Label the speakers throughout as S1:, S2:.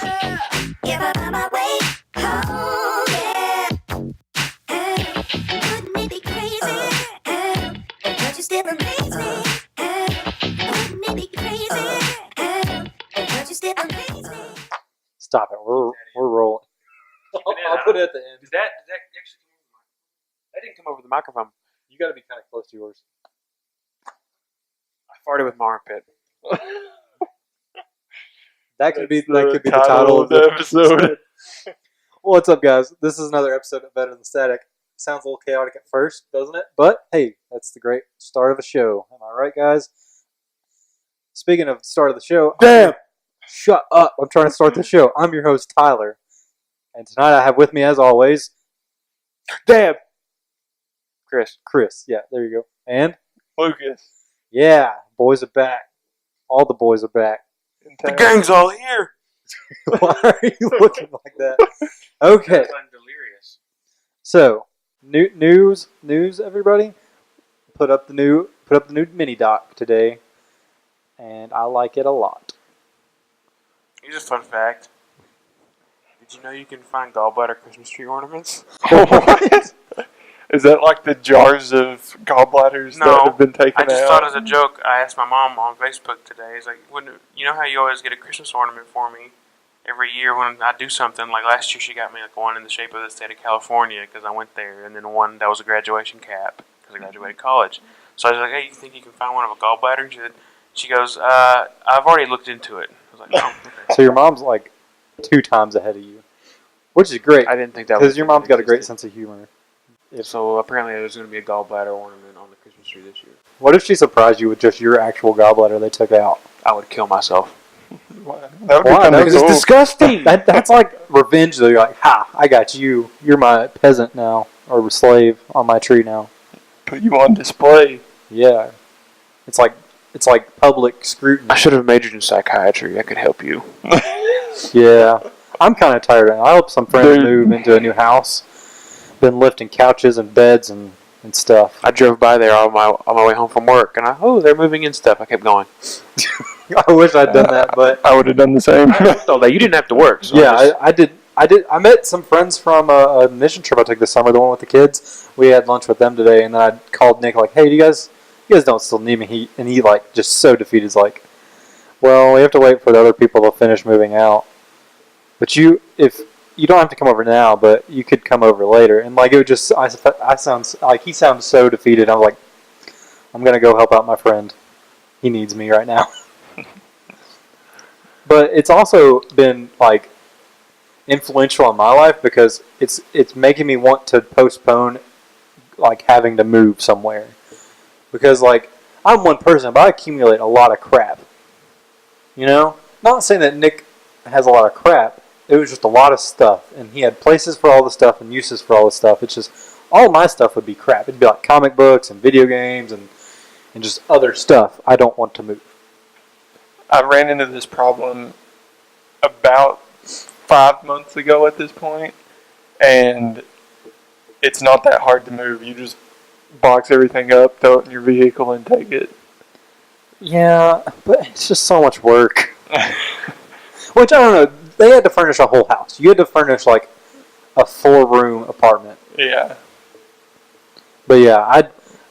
S1: If I find my way home, yeah. Wouldn't it be crazy? Don't you still amaze me? Wouldn't it be crazy? Don't you still amaze me?
S2: Stop it. We're rolling. I'll put it at the end.
S3: Did that actually come over the microphone? That didn't come over the microphone.
S2: You got to be kind of close to yours.
S3: I farted with my armpit.
S2: That could be the title of the episode. What's up, guys? This is another episode of Better Than Static. Sounds a little chaotic at first, doesn't it? But hey, that's the great start of a show. Am I right, guys? Speaking of start of the show,
S3: Damn!
S2: Shut up! I'm trying to start the show. I'm your host, Tyler, and tonight I have with me, as always,
S3: Damn! Chris.
S2: Yeah, there you go. And
S4: Lucas.
S2: yeah, boys are back. All the boys are back.
S3: The gang's all here.
S2: Why are you looking like that? Okay.
S3: I'm delirious.
S2: So, news, everybody. Put up the new mini doc today, and I like it a lot.
S3: Here's a fun fact. Did you know you can find gallbladder Christmas tree ornaments?
S4: What? Is that like the jars of gallbladders that have been taken out?
S3: I just thought as a joke. I asked my mom on Facebook today. It's like, you know how you always get a Christmas ornament for me every year when I do something? Like last year, she got me like one in the shape of the state of California because I went there, and then one that was a graduation cap because I graduated college. So I was like, hey, you think you can find one of a gallbladder? And she goes, I've already looked into it. I was like, oh, okay.
S2: So your mom's like 2 times ahead of you, which is great.
S3: I didn't think that was
S2: because your mom's got a great sense of humor.
S3: So apparently there's going to be a gallbladder ornament on the Christmas tree this year.
S2: What if she surprised you with just your actual gallbladder they took out?
S3: I would kill myself.
S4: That would be
S2: Why?
S4: kind
S2: No,
S4: of
S2: because
S4: cool.
S2: it's disgusting. That's like revenge, though. You're like, ha, I got you. You're my peasant now, or slave on my tree now.
S4: Put you on display.
S2: Yeah. It's like public scrutiny.
S3: I should have majored in psychiatry. I could help you.
S2: Yeah. I'm kind of tired. I hope some friends
S4: Dude.
S2: move into a new house. Been lifting couches and beds and stuff.
S3: I drove by there on my way home from work, and they're moving in stuff. I kept going.
S2: I wish I'd done that, but
S4: I would have done the same.
S3: So you didn't have to work. So
S2: yeah, I did. I met some friends from a mission trip I took this summer, the one with the kids. We had lunch with them today, and then I called Nick like, "Hey, you guys don't still need me?" He like just so defeated. He's like, "Well, we have to wait for the other people to finish moving out, but if you don't have to come over now, but you could come over later." And like it would just, I sound like he sounds so defeated. I'm like, I'm gonna go help out my friend. He needs me right now. But it's also been like influential in my life because it's making me want to postpone like having to move somewhere. Because like I'm one person, but I accumulate a lot of crap. You know, not saying that Nick has a lot of crap. It was just a lot of stuff, and he had places for all the stuff and uses for all the stuff. It's just all my stuff would be crap. It'd be like comic books and video games and just other stuff. I don't want to move.
S4: I ran into this problem about 5 months ago at this point, and it's not that hard to move. You just box everything up, throw it in your vehicle, and take it.
S2: Yeah, but it's just so much work. Which, I don't know, they had to furnish a whole house. You had to furnish, like, a 4-room apartment.
S4: Yeah.
S2: But yeah,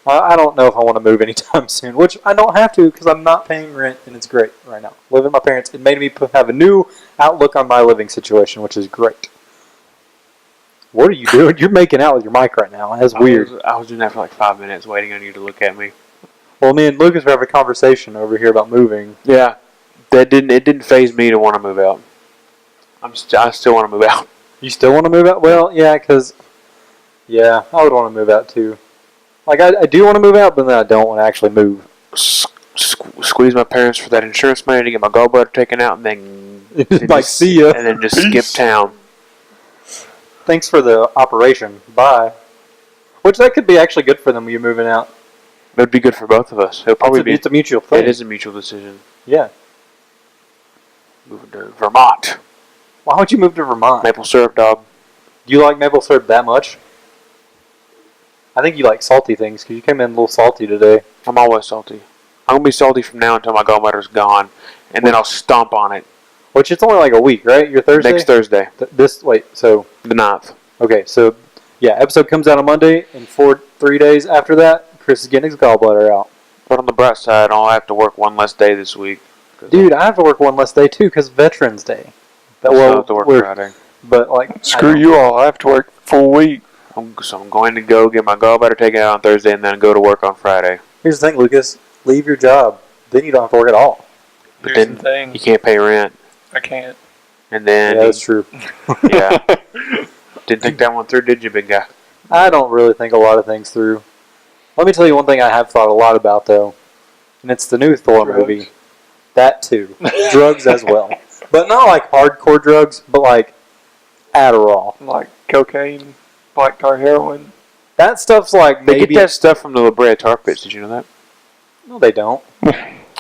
S2: I don't know if I want to move anytime soon, which I don't have to because I'm not paying rent, and it's great right now. Living with my parents, it made me have a new outlook on my living situation, which is great. What are you doing? You're making out with your mic right now. That's weird.
S3: I was doing that for like 5 minutes, waiting on you to look at me.
S2: Well, me and Lucas were having a conversation over here about moving.
S3: Yeah, it didn't faze me to want to move out. I still want to move out.
S2: You still want to move out? Well, yeah, because I would want to move out too. Like I do want to move out, but then I don't want to actually move.
S3: Squeeze my parents for that insurance money to get my gallbladder taken out, and then
S2: like see ya,
S3: and then just skip town.
S2: Thanks for the operation. Bye. Which that could be actually good for them when you're moving out.
S3: It would be good for both of us. It'll probably
S2: It's a mutual thing.
S3: It is a mutual decision.
S2: Yeah.
S3: Moving to Vermont.
S2: Why would you move to Vermont?
S3: Maple syrup, dog.
S2: Do you like maple syrup that much? I think you like salty things because you came in a little salty today.
S3: I'm always salty. I'm going to be salty from now until my gallbladder's gone, and then I'll stomp on it.
S2: Which it's only like a week, right? Your Thursday.
S5: Next Thursday,
S2: So
S5: the 9th.
S2: okay, so yeah, episode comes out on Monday, and 3 days after that, Chris is getting his gallbladder out.
S5: But on the bright side, I'll have to work one less day this week.
S2: Dude, I have to work one less day too because Veterans Day.
S5: I'll still have to work
S2: we're-
S5: Friday.
S2: But like,
S4: Screw you all. I have to work full week.
S5: So I'm going to go get my gallbladder taken out on Thursday and then go to work on Friday.
S2: Here's the thing, Lucas. Leave your job, then you don't have to work at all.
S5: But
S4: Here's
S5: then
S4: the thing.
S5: you can't pay rent.
S4: I can't.
S5: And then,
S2: Yeah, that's true.
S5: yeah. Didn't think that one through, did you, big guy?
S2: I don't really think a lot of things through. Let me tell you one thing I have thought a lot about though, and it's the new Thor
S4: Drugs.
S2: movie. That too, drugs as well, but not like hardcore drugs, but like Adderall.
S4: Like cocaine, black tar heroin.
S2: That stuff's like
S5: They
S2: maybe.
S5: get that stuff from the La Brea tar pits. Did you know that?
S2: No, they don't.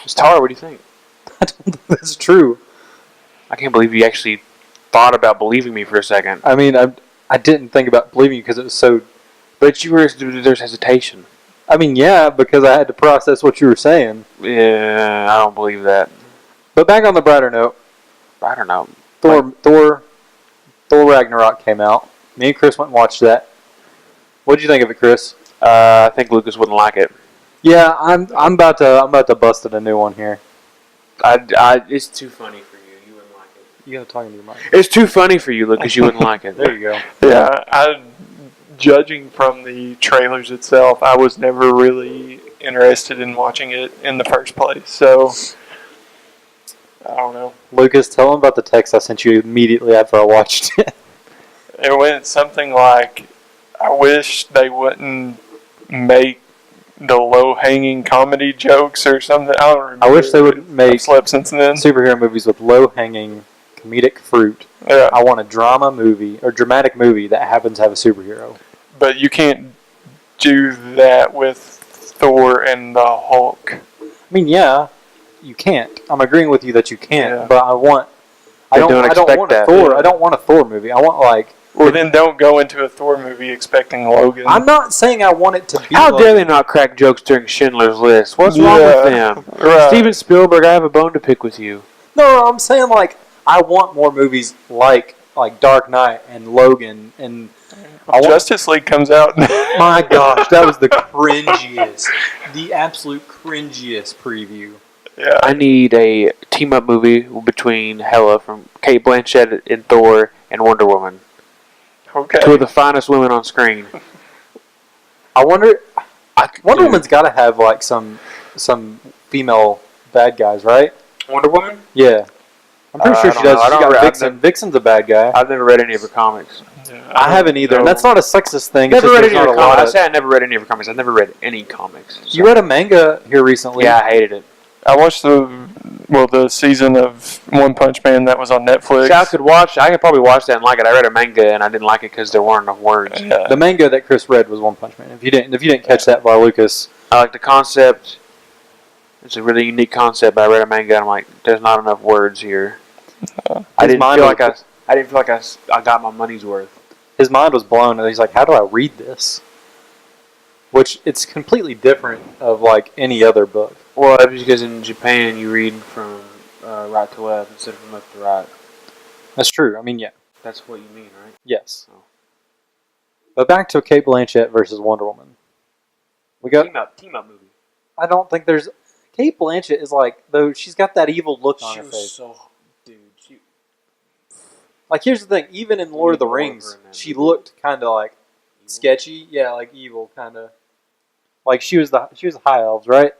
S5: It's tar. What do you think?
S2: I don't think that's true.
S5: I can't believe you actually thought about believing me for a second.
S2: I mean, I didn't think about believing you because it was so.
S5: But you were there's hesitation.
S2: I mean, yeah, because I had to process what you were saying.
S5: Yeah, I don't believe that.
S2: But back on the brighter note,
S5: I don't know.
S2: Thor Ragnarok came out. Me and Chris went and watched that. What did you think of it, Chris?
S5: I think Lucas wouldn't like it.
S2: Yeah, I'm about to bust in a new one here.
S5: It's too funny for you. You wouldn't like it.
S2: You gotta talk into your mic.
S5: It's too funny for you, Lucas. You wouldn't like it.
S2: There you go.
S4: Yeah, judging from the trailers itself, I was never really interested in watching it in the first place. So, I don't know.
S2: Lucas, tell him about the text I sent you immediately after I watched it.
S4: It went something like, I wish they wouldn't make the low-hanging comedy jokes or something. I don't remember.
S2: I wish they would
S4: I've
S2: make
S4: slept since then.
S2: superhero movies with low-hanging comedic fruit.
S4: Yeah,
S2: I want a drama movie or dramatic movie that happens to have a superhero.
S4: but you can't do that with Thor and the Hulk.
S2: I mean, yeah, you can't. I'm agreeing with you that you can't,
S4: Yeah.
S2: but I
S5: They don't
S2: don't
S5: expect
S2: want
S5: that.
S2: a Thor.
S4: Yeah.
S2: I don't want a Thor movie. I want like.
S4: Well, then don't go into a Thor movie expecting Logan.
S2: I'm not saying I want it to be.
S5: How
S2: like,
S5: dare they not crack jokes during Schindler's List? What's wrong with them?
S4: Right.
S5: Steven Spielberg, I have a bone to pick with you.
S2: No, I'm saying like I want more movies like Dark Knight and Logan and I want.
S4: Justice League comes out.
S2: My gosh, that was the cringiest, the absolute cringiest preview.
S4: Yeah.
S5: I need a team-up movie between Hela from Kate Blanchett in Thor and Wonder Woman.
S4: Okay.
S5: Two of the finest women on screen.
S2: I wonder. Wonder
S5: Dude.
S2: Woman's got to have like some female bad guys, right?
S5: Wonder Woman?
S2: Yeah, I'm pretty
S5: I
S2: sure
S5: don't
S2: she does.
S5: know. I
S2: She
S5: don't
S2: got
S5: re- I've
S2: Vixen. Vixen's a bad guy.
S5: I've never read any of her comics.
S4: Yeah,
S2: I haven't either, and that's not a sexist thing. It's
S5: Never
S2: just
S5: read
S2: there's
S5: any of
S2: not
S5: her
S2: a lot
S5: comics. I
S2: of-
S5: say I never read any of her comics. I've never read any comics. So.
S2: You read a manga here recently.
S5: Yeah, I hated it.
S4: I watched the season of One Punch Man that was on Netflix.
S5: See, I could probably watch that and like it. I read a manga and I didn't like it because there weren't enough words.
S4: Yeah.
S2: The manga that Chris read was One Punch Man. If you didn't catch that by Lucas,
S5: I like the concept. It's a really unique concept, but I read a manga and I'm like, there's not enough words here. I didn't
S2: mind
S5: feel
S2: was-
S5: like I didn't feel like I got my money's worth.
S2: his mind was blown, and he's like, "How do I read this?" Which it's completely different of like any other book.
S5: Well, that's because in Japan you read from right to left instead of from left to right.
S2: That's true. I mean, yeah,
S5: That's what you mean, right?
S2: yes.
S5: Oh.
S2: But back to Kate Blanchett versus Wonder Woman. We got.
S5: Team up movie.
S2: I don't think there's. Kate Blanchett is like though she's got that evil look on
S5: She
S2: her
S5: was
S2: face.
S5: so, dude. She
S2: Like here's the thing, even in Lord of the
S5: Evil over
S2: Rings,
S5: in that
S2: she
S5: movie.
S2: looked kind of like sketchy. Yeah, like evil kind of. Like she was high elves, right?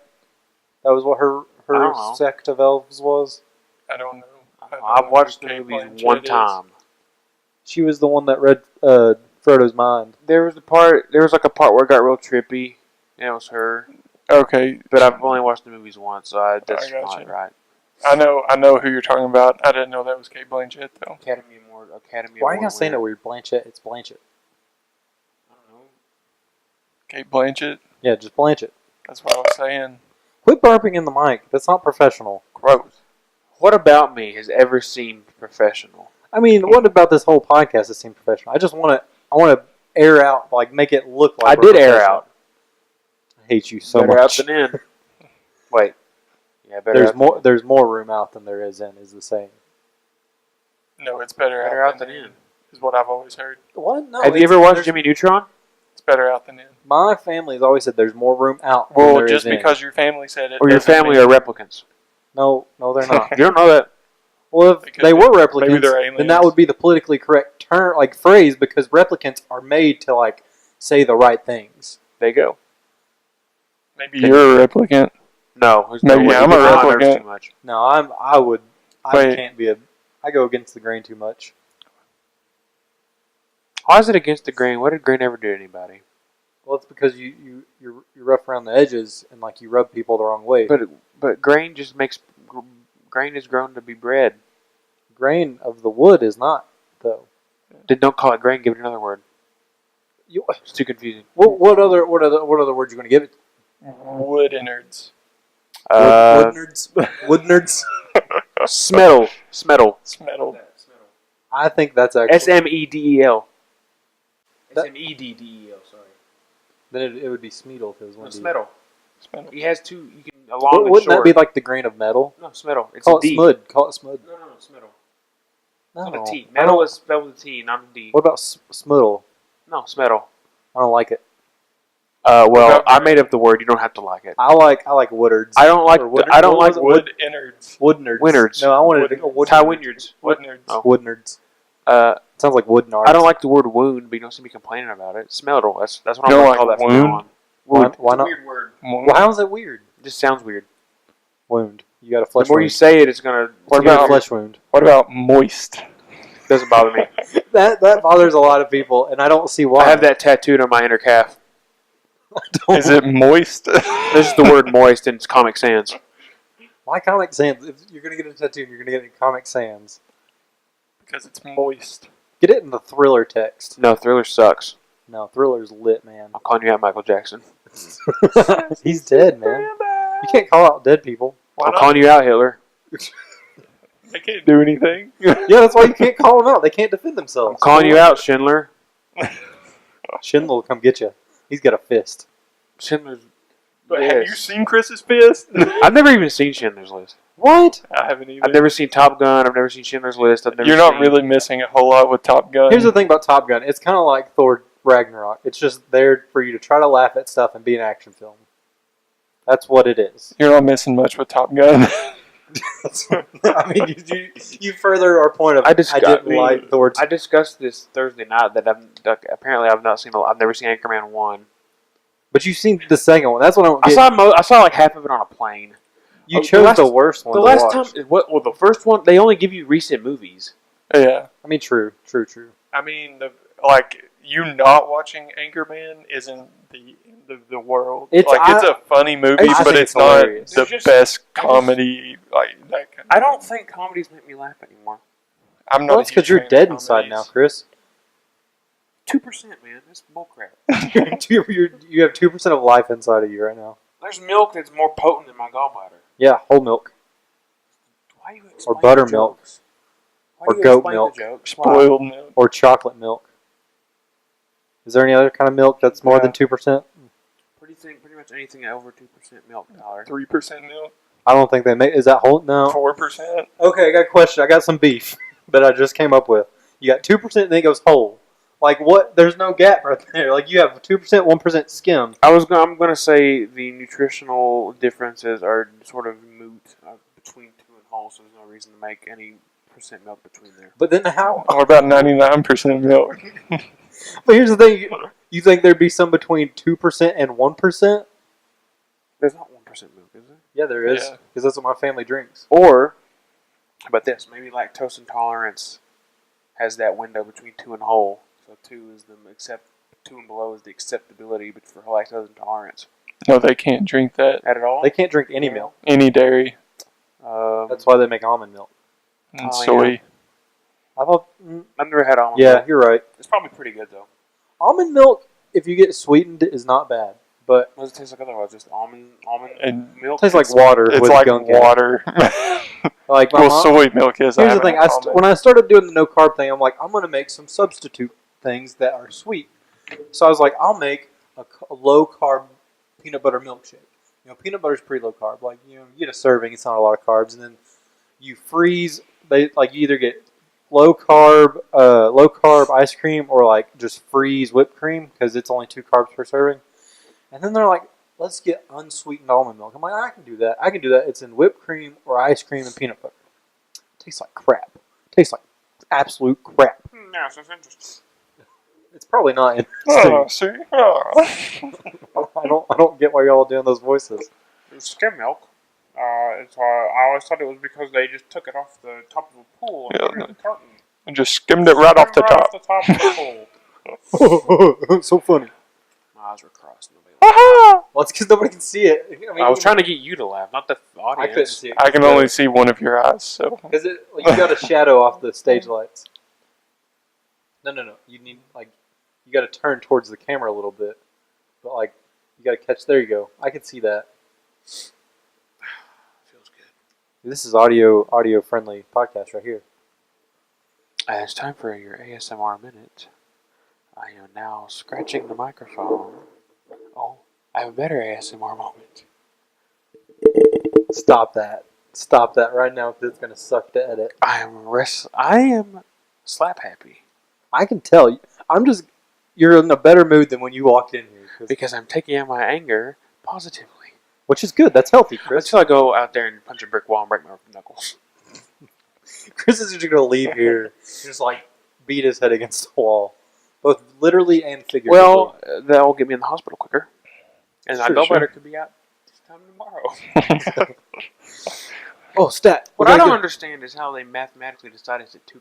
S2: That was what her
S5: I don't know.
S2: sect of elves was.
S4: I don't know.
S5: I've watched the
S4: Kate
S5: movies
S4: Blanchett
S5: one
S4: is.
S5: time.
S2: She was the one that read Frodo's mind.
S5: There was like a part where it got real trippy. And it was her.
S4: Okay,
S5: But I've only watched the movies once, so that's
S4: I got
S5: not
S4: you.
S5: right.
S4: I know who you're talking about. I didn't know that was Kate Blanchett though.
S5: Academy
S2: Why are you
S5: Award
S2: guys saying that
S5: winner.
S2: weird? Blanchett, it's Blanchett.
S5: I don't know.
S4: Kate Blanchett.
S2: Yeah, just Blanchett.
S4: That's what I was saying.
S2: Quit burping in the mic. That's not professional.
S4: Gross.
S5: What about me has ever seemed professional?
S2: I mean, what about this whole podcast that seemed professional? I want to air out, like make it look like
S5: I
S2: we're
S5: did air
S2: professional.
S5: out.
S2: I hate you so
S5: Better
S2: much.
S5: out than in. Wait. Yeah, better
S2: There's
S5: out
S2: more.
S5: than
S2: There's more room out than there is in. Is the saying.
S4: No, it's better,
S5: Better
S4: out
S5: out
S4: than
S5: than
S4: in.
S5: in.
S4: Is what I've always heard.
S2: What? No.
S5: Have you
S2: it's-
S5: ever watched
S2: there's-
S5: Jimmy Neutron?
S4: It's better out than in.
S2: My family's always said there's more room out. than
S4: Well,
S2: there
S4: just
S2: is in.
S4: because your family said it,
S5: Or your
S4: doesn't
S5: family
S4: mean-
S5: are replicants?
S2: No, they're not.
S5: You don't know that.
S2: Well, if
S4: Because
S2: they were
S4: maybe
S2: replicants,
S4: they're
S2: then that
S4: aliens.
S2: would be the politically correct term, like phrase, because replicants are made to like say the right things.
S5: There you go.
S4: Maybe you're a replicant.
S5: No, there's
S4: Maybe
S5: no way.
S4: I'm
S5: You
S4: a
S5: get on my nerves
S4: replicant.
S5: too much.
S2: No, I
S4: Wait.
S2: can't be I go against the grain too much.
S5: Why is it against the grain? What did grain ever do to anybody?
S2: Well, it's because you're rough around the edges and like you rub people the wrong way.
S5: But grain just makes grain is grown to be bread.
S2: Grain of the wood is not though.
S5: Then don't call it grain. Give it another word.
S2: You,
S5: It's too confusing.
S2: what other words you going to give it?
S4: Wood innards.
S2: Wood nerds. Wood nerds.
S5: Smedel. Smedel.
S4: It's metal.
S2: I think that's actually.
S5: Smedel.
S2: That-
S5: Smeddel. Sorry.
S2: Then it would be Smeedle if it was one. D.
S5: Smedel.
S4: It's metal.
S5: He has two. You can long and
S2: Wouldn't that
S5: short.
S2: be like the grain of metal?
S5: No, Smedel. It's
S2: Call
S5: a
S2: it
S5: D.
S2: smud. Call it smud.
S5: No, Smedel.
S2: No.
S5: Not a T.
S2: I
S5: Metal
S2: don't-
S5: is spelled with a T, not a D.
S2: What about smuddle?
S5: No, Smedel.
S2: I don't like it.
S5: Well,
S4: about
S5: I made up the word. You don't have to like it.
S2: I like woodards.
S5: I don't like.
S2: Or wood-
S5: I don't
S2: what
S5: like
S2: was it?
S4: Wood innards.
S2: wood nerds.
S5: Winards.
S2: No, I wanted to go wood.
S5: Ty Wynyards.
S4: Wood nerds.
S5: Oh.
S2: Wood nerds.
S5: Uh,
S2: Sounds like wood nards.
S5: I don't like the word wound, but you don't see me complaining about it. Smeddle. That's what
S4: You
S5: I'm
S4: don't
S5: going to
S4: like
S5: call that from
S4: wound?
S5: now on.
S2: Why-
S5: Wound.
S2: why
S5: It's
S2: not?
S5: a weird word.
S2: Well, how is that weird?
S5: It just sounds weird.
S2: Wound. You got a
S5: The
S2: flesh
S5: more
S2: wound.
S5: you say it, it's going to.
S4: What
S2: You got a
S4: about-
S2: flesh wound?
S4: What about moist?
S5: Doesn't bother me.
S2: That bothers a lot of people, and I don't see why.
S5: I have that tattooed on my inner calf.
S4: Is it moist?
S5: This is the word moist in Comic Sans.
S2: Why Comic Sans? If you're gonna get a tattoo, you're gonna get it in Comic Sans.
S4: Because it's moist.
S2: Get it in the Thriller text.
S5: No, Thriller sucks.
S2: No, Thriller's lit, man.
S5: I'm calling you out, Michael Jackson.
S2: He's dead, man. You can't call out dead people.
S4: Why
S5: I'm
S4: not?
S5: calling you out, Hitler.
S4: They can't do anything.
S2: Yeah, that's why you can't call them out. They can't defend
S5: I'm
S2: themselves.
S5: calling you out, Schindler.
S2: Schindler will come get you. He's got a fist.
S5: Schindler's.
S4: But have you
S5: Yes.
S4: seen Chris's fist?
S5: I've never even seen Schindler's List.
S2: What?
S4: I haven't either.
S5: I've never seen Top Gun. I've never seen Schindler's List. I've never.
S4: You're not
S5: seen-
S4: really missing a whole lot with Top Gun.
S2: Here's the thing about Top Gun. It's kind of like Thor Ragnarok. It's just there for you to try to laugh at stuff and be an action film. That's what it is.
S4: You're not missing much with Top Gun.
S2: I mean, you further our point of I didn't like Thor.
S5: I discussed this Thursday night that apparently I've not seen. I've never seen Anchorman 1.
S2: But you've seen the second one. That's what I'm.
S5: I saw like half of it on a plane.
S2: You
S5: the
S2: chose
S5: last-
S2: the worst one.
S5: The
S2: to
S5: last
S2: watch.
S5: time, well, the first one, they only give you recent movies.
S4: Yeah.
S2: I mean, true.
S4: I mean, you not watching Anchorman isn't the end of the world.
S2: It's-
S4: It's a funny movie,
S2: I
S4: but
S2: think
S4: it's
S2: it's
S4: not
S2: hilarious.
S4: the
S5: It's just-
S4: best comedy. Like that kind of
S5: I don't think comedies make me laugh anymore.
S4: I'm not.
S2: Well,
S4: a
S2: that's because
S4: huge
S2: you're
S4: fan of
S2: dead inside now,
S4: comedies.
S2: Chris.
S5: 2%, man. That's bullcrap.
S2: You have 2% of life inside of you right now.
S5: There's milk that's more potent than my gallbladder.
S2: Yeah, whole milk.
S5: Why you
S2: Or buttermilk. Or goat milk.
S4: Spoiled milk.
S2: Or chocolate milk. Is there any other kind of milk that's more than 2%?
S5: Pretty much anything over 2% milk, Tyler.
S4: 3% milk.
S2: I don't think they make. Is that whole? No.
S4: 4%.
S2: Okay, I got a question. I got some beef that I just came up with. You got 2% and then it goes whole. Like what? There's no gap right there. Like you have 2%, 1% skim.
S5: I'm gonna say the nutritional differences are sort of moot between 2 and whole, so there's no reason to make any percent milk between there.
S2: But then how?
S4: What about 99% milk?
S2: But here's the thing. You think there'd be some between 2% and 1%?
S5: There's not 1% milk, is there?
S2: Yeah, there is.
S4: Yeah.
S2: Because that's what my family drinks.
S5: Or, how about this? Maybe lactose intolerance has that window between 2 and whole. So 2 is 2 and below is the acceptability, but for lactose intolerance.
S4: No, they can't drink that.
S5: At all?
S2: They can't drink any milk.
S4: Any dairy
S2: That's why they make almond milk.
S4: and
S5: Oh,
S4: soy.
S2: I thought.
S5: I've never had almond
S2: Yeah,
S5: milk.
S2: you're right.
S5: It's probably pretty good, though.
S2: Almond milk, if you get sweetened, is not bad. But
S5: What does it taste like otherwise? Just almond
S4: And
S5: milk?
S2: it tastes like water
S4: It's
S2: with
S4: like
S2: gunk in it.
S4: water.
S2: Like my
S4: Well,
S2: mom-
S4: soy milk is.
S2: Here's the thing. When I started doing the no carb thing, I'm like, I'm going to make some substitute things that are sweet. So I was like, I'll make a low carb peanut butter milkshake. You know, peanut butter's pretty low carb. Like, you know, you get a serving, it's not a lot of carbs, and then you freeze. You either get low carb ice cream or like just freeze whipped cream because it's only 2 carbs per serving. And then they're like, let's get unsweetened almond milk. I'm like, I can do that. I can do that. It's in whipped cream or ice cream and peanut butter. Tastes like crap. Tastes like absolute crap.
S3: Yeah, so it's interesting.
S2: It's probably not interesting.
S4: Oh, see? Oh.
S2: I don't get why y'all doing those voices.
S3: It's skim milk. It's I always thought it was because they just took it off the top of a pool and put it in the carton.
S4: And just skimmed it right off the top.
S3: Off the top of the pool.
S2: So funny.
S3: My eyes were crossed. Nobody laughed.
S2: Well, it's because nobody can see it. I mean,
S3: I was trying to get you to laugh, not the audience.
S2: I couldn't see it.
S4: I can only see one of your eyes, so.
S2: Because you got a shadow off the stage lights. No. You need you got to turn towards the camera a little bit, but you got to catch. There you go. I can see that.
S3: Feels good.
S2: This is audio friendly podcast right here.
S3: It's time for your ASMR minute. I am now scratching the microphone. Oh, I have a better ASMR moment.
S2: Stop that. Stop that right now because it's gonna suck to edit.
S3: I am slap happy
S2: I can tell you. You're in a better mood than when you walked in here.
S3: because I'm taking out my anger positively.
S2: Which is good. That's healthy, Chris.
S3: Until I go out there and punch a brick wall and break my knuckles.
S2: Chris is just gonna leave here, just beat his head against the wall, both literally and figuratively.
S3: Well, that will get me in the hospital quicker, and my
S2: Sure,
S3: gallbladder
S2: sure.
S3: could be out this time tomorrow.
S2: Oh, stat.
S3: What I don't understand is how they mathematically decided it's at 2%.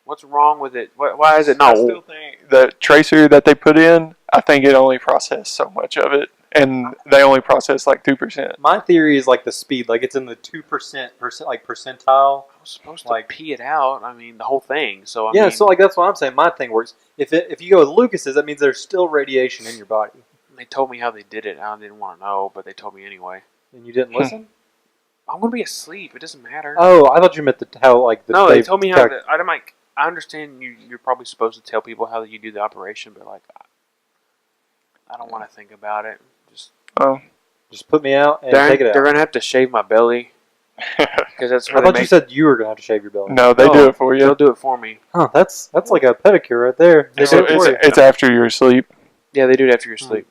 S3: What's wrong with it? Why is it
S4: I
S3: not?
S4: still think the tracer that they put in, I think it only processed so much of it, and they only processed like 2%.
S2: My theory is the speed, it's in the 2% percentile.
S3: I was supposed to pee it out. I mean, the whole thing. So I
S2: Yeah,
S3: mean,
S2: so that's what I'm saying. My thing works. If you go with Lucas's, that means there's still radiation in your body,
S3: they told me how they did it. I didn't want to know, but they told me anyway.
S2: and you didn't listen.
S3: I'm gonna be asleep. It doesn't matter.
S2: Oh, I thought you meant
S3: No, they told me how. I'm like, I understand you're probably supposed to tell people how you do the operation, but I don't want to think about it.
S4: Oh,
S2: just put me out and
S3: They're
S2: take it out.
S3: gonna have to shave my belly because that's
S2: I
S3: where
S2: thought
S3: they
S2: you
S3: make.
S2: said you were gonna have to shave your belly.
S4: no, they do it for
S3: They'll
S4: you.
S3: do it for me.
S2: Huh, that's like a pedicure right there. They
S4: It's,
S2: do it for you.
S4: it's after you're asleep.
S3: Yeah, they do it after you're asleep.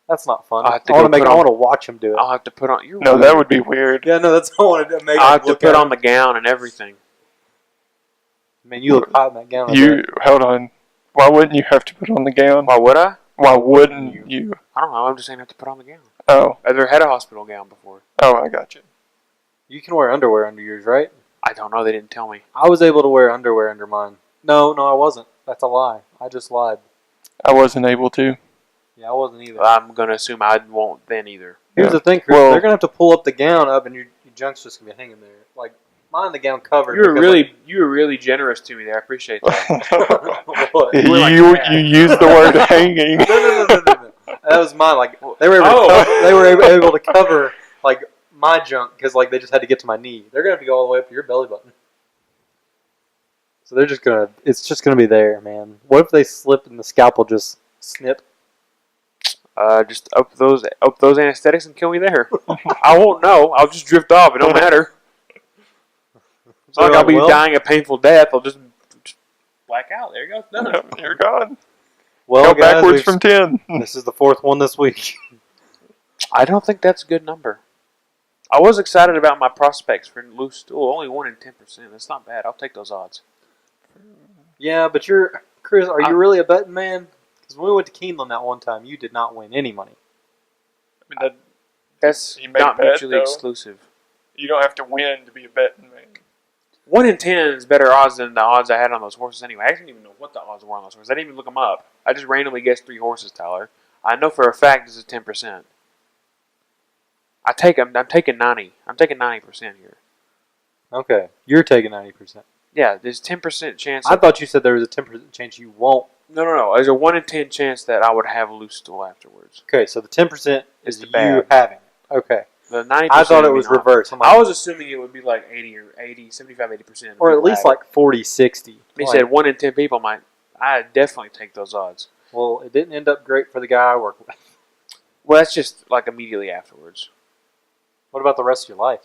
S2: That's not fun.
S3: I'll have to
S2: I want
S3: go
S2: to
S3: put on-
S2: watch him do it.
S3: I'll have to put on. You're
S4: No,
S3: weird.
S4: that would be weird.
S2: Yeah, no, that's what I wanted to make.
S3: I'll
S2: him
S3: have to
S2: look
S3: put
S2: at
S3: on
S2: him.
S3: the gown and everything.
S2: Man, you look hot in that gown.
S4: You hold on. Why wouldn't you have to put on the gown?
S3: Why would I?
S4: Why wouldn't you?
S3: I don't know. I'm just saying I have to put on the gown.
S4: Oh,
S3: I've never had a hospital gown before.
S4: I got you.
S2: You can wear underwear under yours, right?
S3: I don't know. They didn't tell me.
S2: I was able to wear underwear under mine. No, I wasn't. That's a lie. I just lied.
S4: I wasn't able to.
S2: Yeah, I wasn't either.
S3: I'm gonna assume I won't then either.
S2: Here's
S4: Yeah.
S2: the thing, Chris.
S4: Well-
S2: They're gonna have to pull up the gown up, and your junk's just gonna be hanging there. Mine, the gown covered.
S3: You were
S2: because,
S3: really generous to me there. I appreciate that.
S2: What?
S3: You were like
S4: you
S3: that.
S4: used the word hanging.
S2: No. That was mine. They were able
S3: Oh.
S2: to cover, they were able to cover my junk because they just had to get to my knee. They're gonna have to go all the way up to your belly button. So they're just gonna. It's just gonna be there, man. What if they slip and the scalpel just snip?
S3: Just up those anesthetics and kill me there. I won't know. I'll just drift off. It don't matter. It's not like I'll be dying a painful death. I'll just black out. There you go. Done.
S4: Yep, you're gone.
S2: Well,
S4: Go
S2: guys,
S4: backwards from 10.
S2: this is the 4th one this week.
S3: I don't think that's a good number. I was excited about my prospects for loose stool. Only 1 in 10%. That's not bad. I'll take those odds.
S2: Yeah, but Chris. Are you really a betting man? Because when we went to Keeneland that one time, you did not win any money.
S4: I mean,
S3: That's
S4: You make
S3: not
S4: bet,
S3: mutually
S4: though.
S3: exclusive.
S4: you don't have to win to be a betting man.
S3: 1 in 10 is better odds than the odds I had on those horses anyway. I didn't even know what the odds were on those horses. I didn't even look them up. I just randomly guessed 3 horses, Tyler. I know for a fact this is 10%. I'm taking 90. I'm taking 90% here.
S2: Okay, you're taking 90%.
S3: Yeah, there's 10% chance.
S2: I thought you said there was a 10% chance you won't.
S3: No. There's a 1 in 10 chance that I would have a loose stool afterwards.
S2: Okay, so the 10%
S3: Is
S2: is
S3: the
S2: you
S3: bad.
S2: having it. Okay.
S3: The 90%.
S2: I thought it
S3: would be
S2: was
S3: not.
S2: reversed. I'm
S3: I
S2: like,
S3: was assuming it would be like 75, 80%.
S2: or at least 40, 60.
S3: He said 1 in 10 people might. I'd definitely take those odds.
S2: Well, it didn't end up great for the guy I work with.
S3: Well, that's just like immediately afterwards.
S2: What about the rest of your life?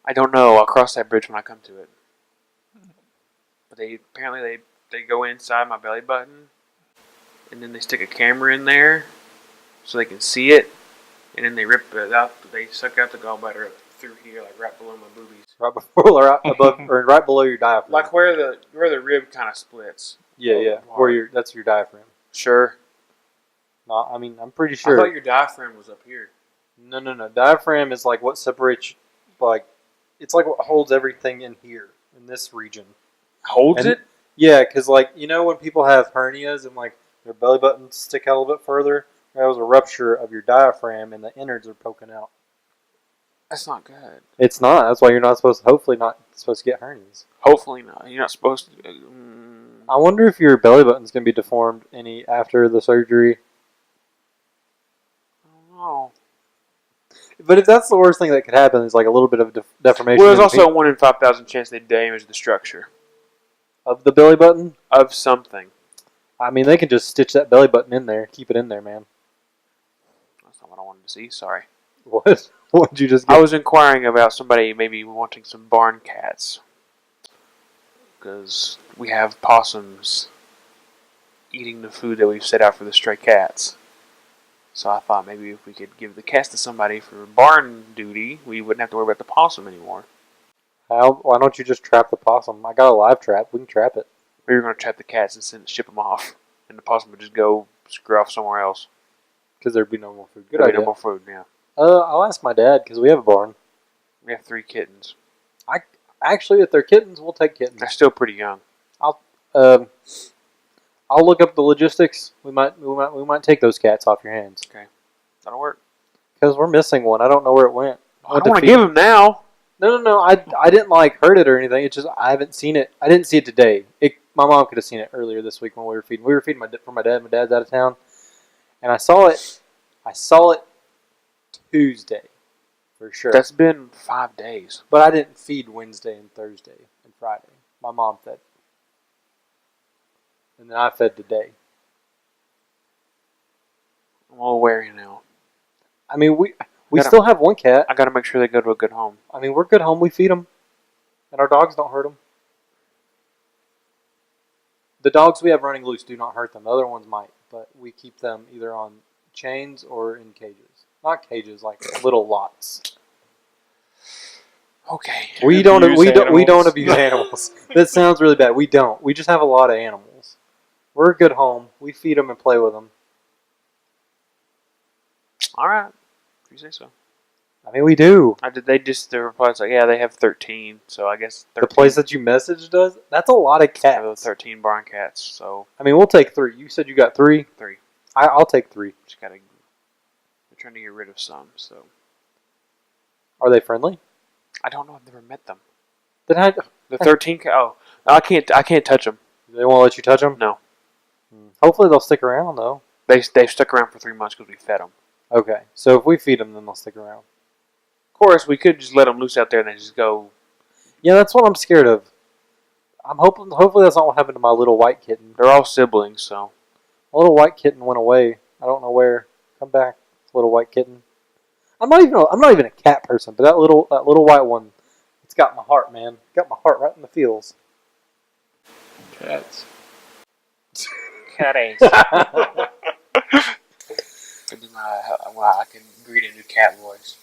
S3: I don't know. I'll cross that bridge when I come to it. But they go inside my belly button, and then they stick a camera in there so they can see it, and then they rip it out. They suck out the gallbladder up through here, like right below my boobies,
S2: Right before, or right above, or right below your diaphragm.
S3: like where the rib kind of splits.
S2: yeah. Where that's your diaphragm.
S3: Sure.
S2: No, I mean I'm pretty
S3: I
S2: sure.
S3: thought your diaphragm was up here.
S2: No. Diaphragm is like what separates, like, it's like what holds everything in here, in this region.
S3: Holds
S2: And-
S3: it?
S2: Yeah, because, like, you know when people have hernias and, like, their belly buttons stick out a little bit further? That was a rupture of your diaphragm and the innards are poking out.
S3: That's not good.
S2: It's not. That's why you're not supposed to, hopefully not supposed to get hernias.
S3: Hopefully not. You're not supposed to.
S2: I wonder if your belly button's going to be deformed any after the surgery.
S3: I don't know.
S2: But if that's the worst thing that could happen, is like a little bit of deformation
S3: Well,
S2: in
S3: there's
S2: the
S3: also a 1 in 5,000 chance they damage the structure
S2: of the belly button.
S3: of something.
S2: I mean, they can just stitch that belly button in there, keep it in there, man.
S3: That's not what I wanted to see. Sorry.
S2: What? What did you just
S3: I
S2: get?
S3: was inquiring about somebody maybe wanting some barn cats. Because we have possums eating the food that we've set out for the stray cats. So I thought maybe if we could give the cats to somebody for barn duty, we wouldn't have to worry about the possum anymore.
S2: Why don't you just trap the possum? I got a live trap. We can trap it.
S3: We were going to trap the cats and ship them off. And the possum would just go screw off somewhere else.
S2: Because there'd be no more food. Good
S3: There'd be
S2: idea.
S3: no more food, yeah.
S2: I'll ask my dad because we have a barn.
S3: We have 3 kittens.
S2: Actually, if they're kittens, we'll take kittens.
S3: They're still pretty young.
S2: I'll look up the logistics. We might take those cats off your hands
S3: That'll work.
S2: because we're missing one. I don't know where it went.
S3: I don't want to give them now.
S2: No. I didn't like hurt it or anything. It's just I haven't seen it. I didn't see it today. My mom could have seen it earlier this week when we were feeding. We were feeding for my dad. My dad's out of town, and I saw it. Tuesday, for sure.
S3: That's been 5 days.
S2: But I didn't feed Wednesday and Thursday and Friday. My mom fed. And then I fed today.
S3: I'm a little wary now.
S2: I mean, we
S3: Gotta-
S2: still have one cat.
S3: I got to make sure they go to a good home.
S2: I mean, we're good home. We feed them. And our dogs don't hurt them. The dogs we have running loose do not hurt them. The other ones might. But we keep them either on chains or in cages. Not cages, like little lots.
S3: Okay.
S2: We don't
S4: Abuse animals.
S2: abuse animals. That sounds really bad. We don't. We just have a lot of animals. We're a good home. We feed them and play with them.
S3: All right. If you say so.
S2: I mean, we do.
S3: The replies like, yeah, they have 13. So I guess 13.
S2: The place that you messaged us, that's a lot of
S3: Have those
S2: cats.
S3: 13 barn cats. So
S2: I mean, we'll take 3. You said you got 3.
S3: 3.
S2: I'll take 3.
S3: Just got to. They're trying to get rid of some. So
S2: Are they friendly?
S3: I don't know. I've never met them.
S2: Then
S3: The 13. I can't touch them.
S2: they won't let you touch them.
S3: No.
S2: Hopefully they'll stick around though.
S3: They've stuck around for 3 months because we fed them.
S2: Okay, so if we feed them, then they'll stick around.
S3: Of course, we could just let them loose out there and they just go.
S2: Yeah, that's what I'm scared of. I'm hoping. Hopefully that's not what happened to my little white kitten.
S3: They're all siblings, so.
S2: My little white kitten went away. I don't know where. Come back, little white kitten. I'm not even a cat person, but that little white one, it's got my heart, man. Got my heart right in the feels.
S4: Cats.
S3: Catties. I can greet a new cat voice.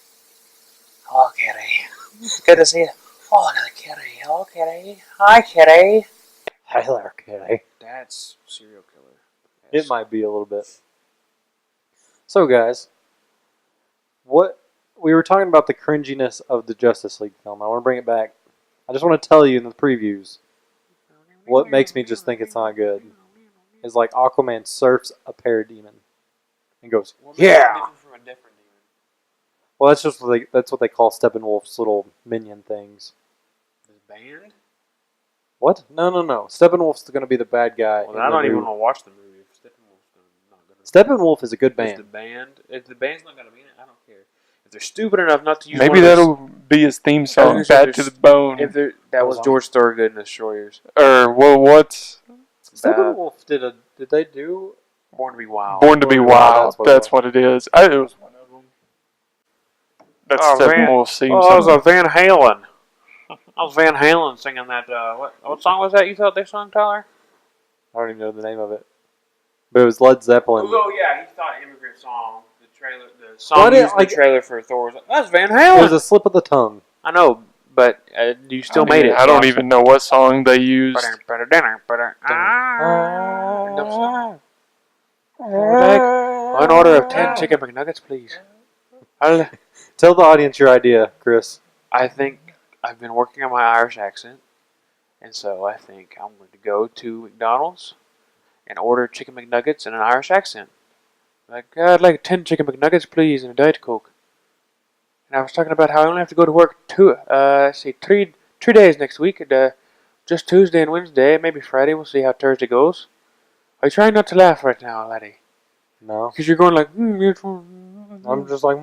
S3: Hello, Kitty. Good to see you. Oh, another kitty. Hello, Kitty. Hi, Kitty.
S2: Hello, kitty.
S3: That's serial killer.
S2: It might be a little bit. So, guys, what we were talking about the cringiness of the Justice League film. I want to bring it back. I just want to tell you in the previews what makes me just think it's not good is like Aquaman surfs a parademon and goes, yeah.
S3: From a different demon.
S2: Well, that's what they call Steppenwolf's little minion things.
S3: This band?
S2: What? No. Steppenwolf's going to be the bad guy.
S3: Well,
S2: in
S3: I
S2: the
S3: don't even
S2: new-
S3: want to watch the movie. If Steppenwolf's not going to.
S2: Steppenwolf is a good
S3: If the
S2: band.
S3: band's not going to be in it, I don't care. If they're stupid enough not to use
S4: Maybe
S3: one of those-
S4: that'll be his theme song,
S3: gonna say
S4: Bad
S3: there's-
S4: to the Bone.
S3: If that was George Thorogood and the Destroyers.
S4: Or, well, what's
S2: Steppenwolf did they do?
S3: Born to be Wild.
S4: Born to be Wild?
S2: that's what it
S4: That's what it is. It was one of them. That's
S3: Oh, Van-
S4: Steppenwolf's theme
S3: Oh, that was
S4: song.
S3: a Van Halen. I was Van Halen singing that. What song was that you thought they sung, Tyler?
S2: I don't even know the name of it. But it was Led Zeppelin.
S3: Oh yeah, he thought Immigrant Song. The
S2: Why
S3: song
S2: did-
S3: used in the trailer for Thor. Was like, that's Van
S2: It
S3: Halen.
S2: was a slip of the tongue.
S3: I know, but you still made it.
S4: I don't even know what song they used.
S3: One order of 10 chicken McNuggets, please.
S2: Tell the audience your idea, Chris.
S3: I think I've been working on my Irish accent, and so I think I'm going to go to McDonald's and order chicken McNuggets in an Irish accent. Like, I'd like 10 chicken McNuggets, please, and a Diet Coke. And I was talking about how I only have to go to work three days next week, and just Tuesday and Wednesday, maybe Friday. We'll see how Thursday goes. Are you trying not to laugh right now, laddie?
S2: No.
S3: Because you're going like,
S2: I'm just like,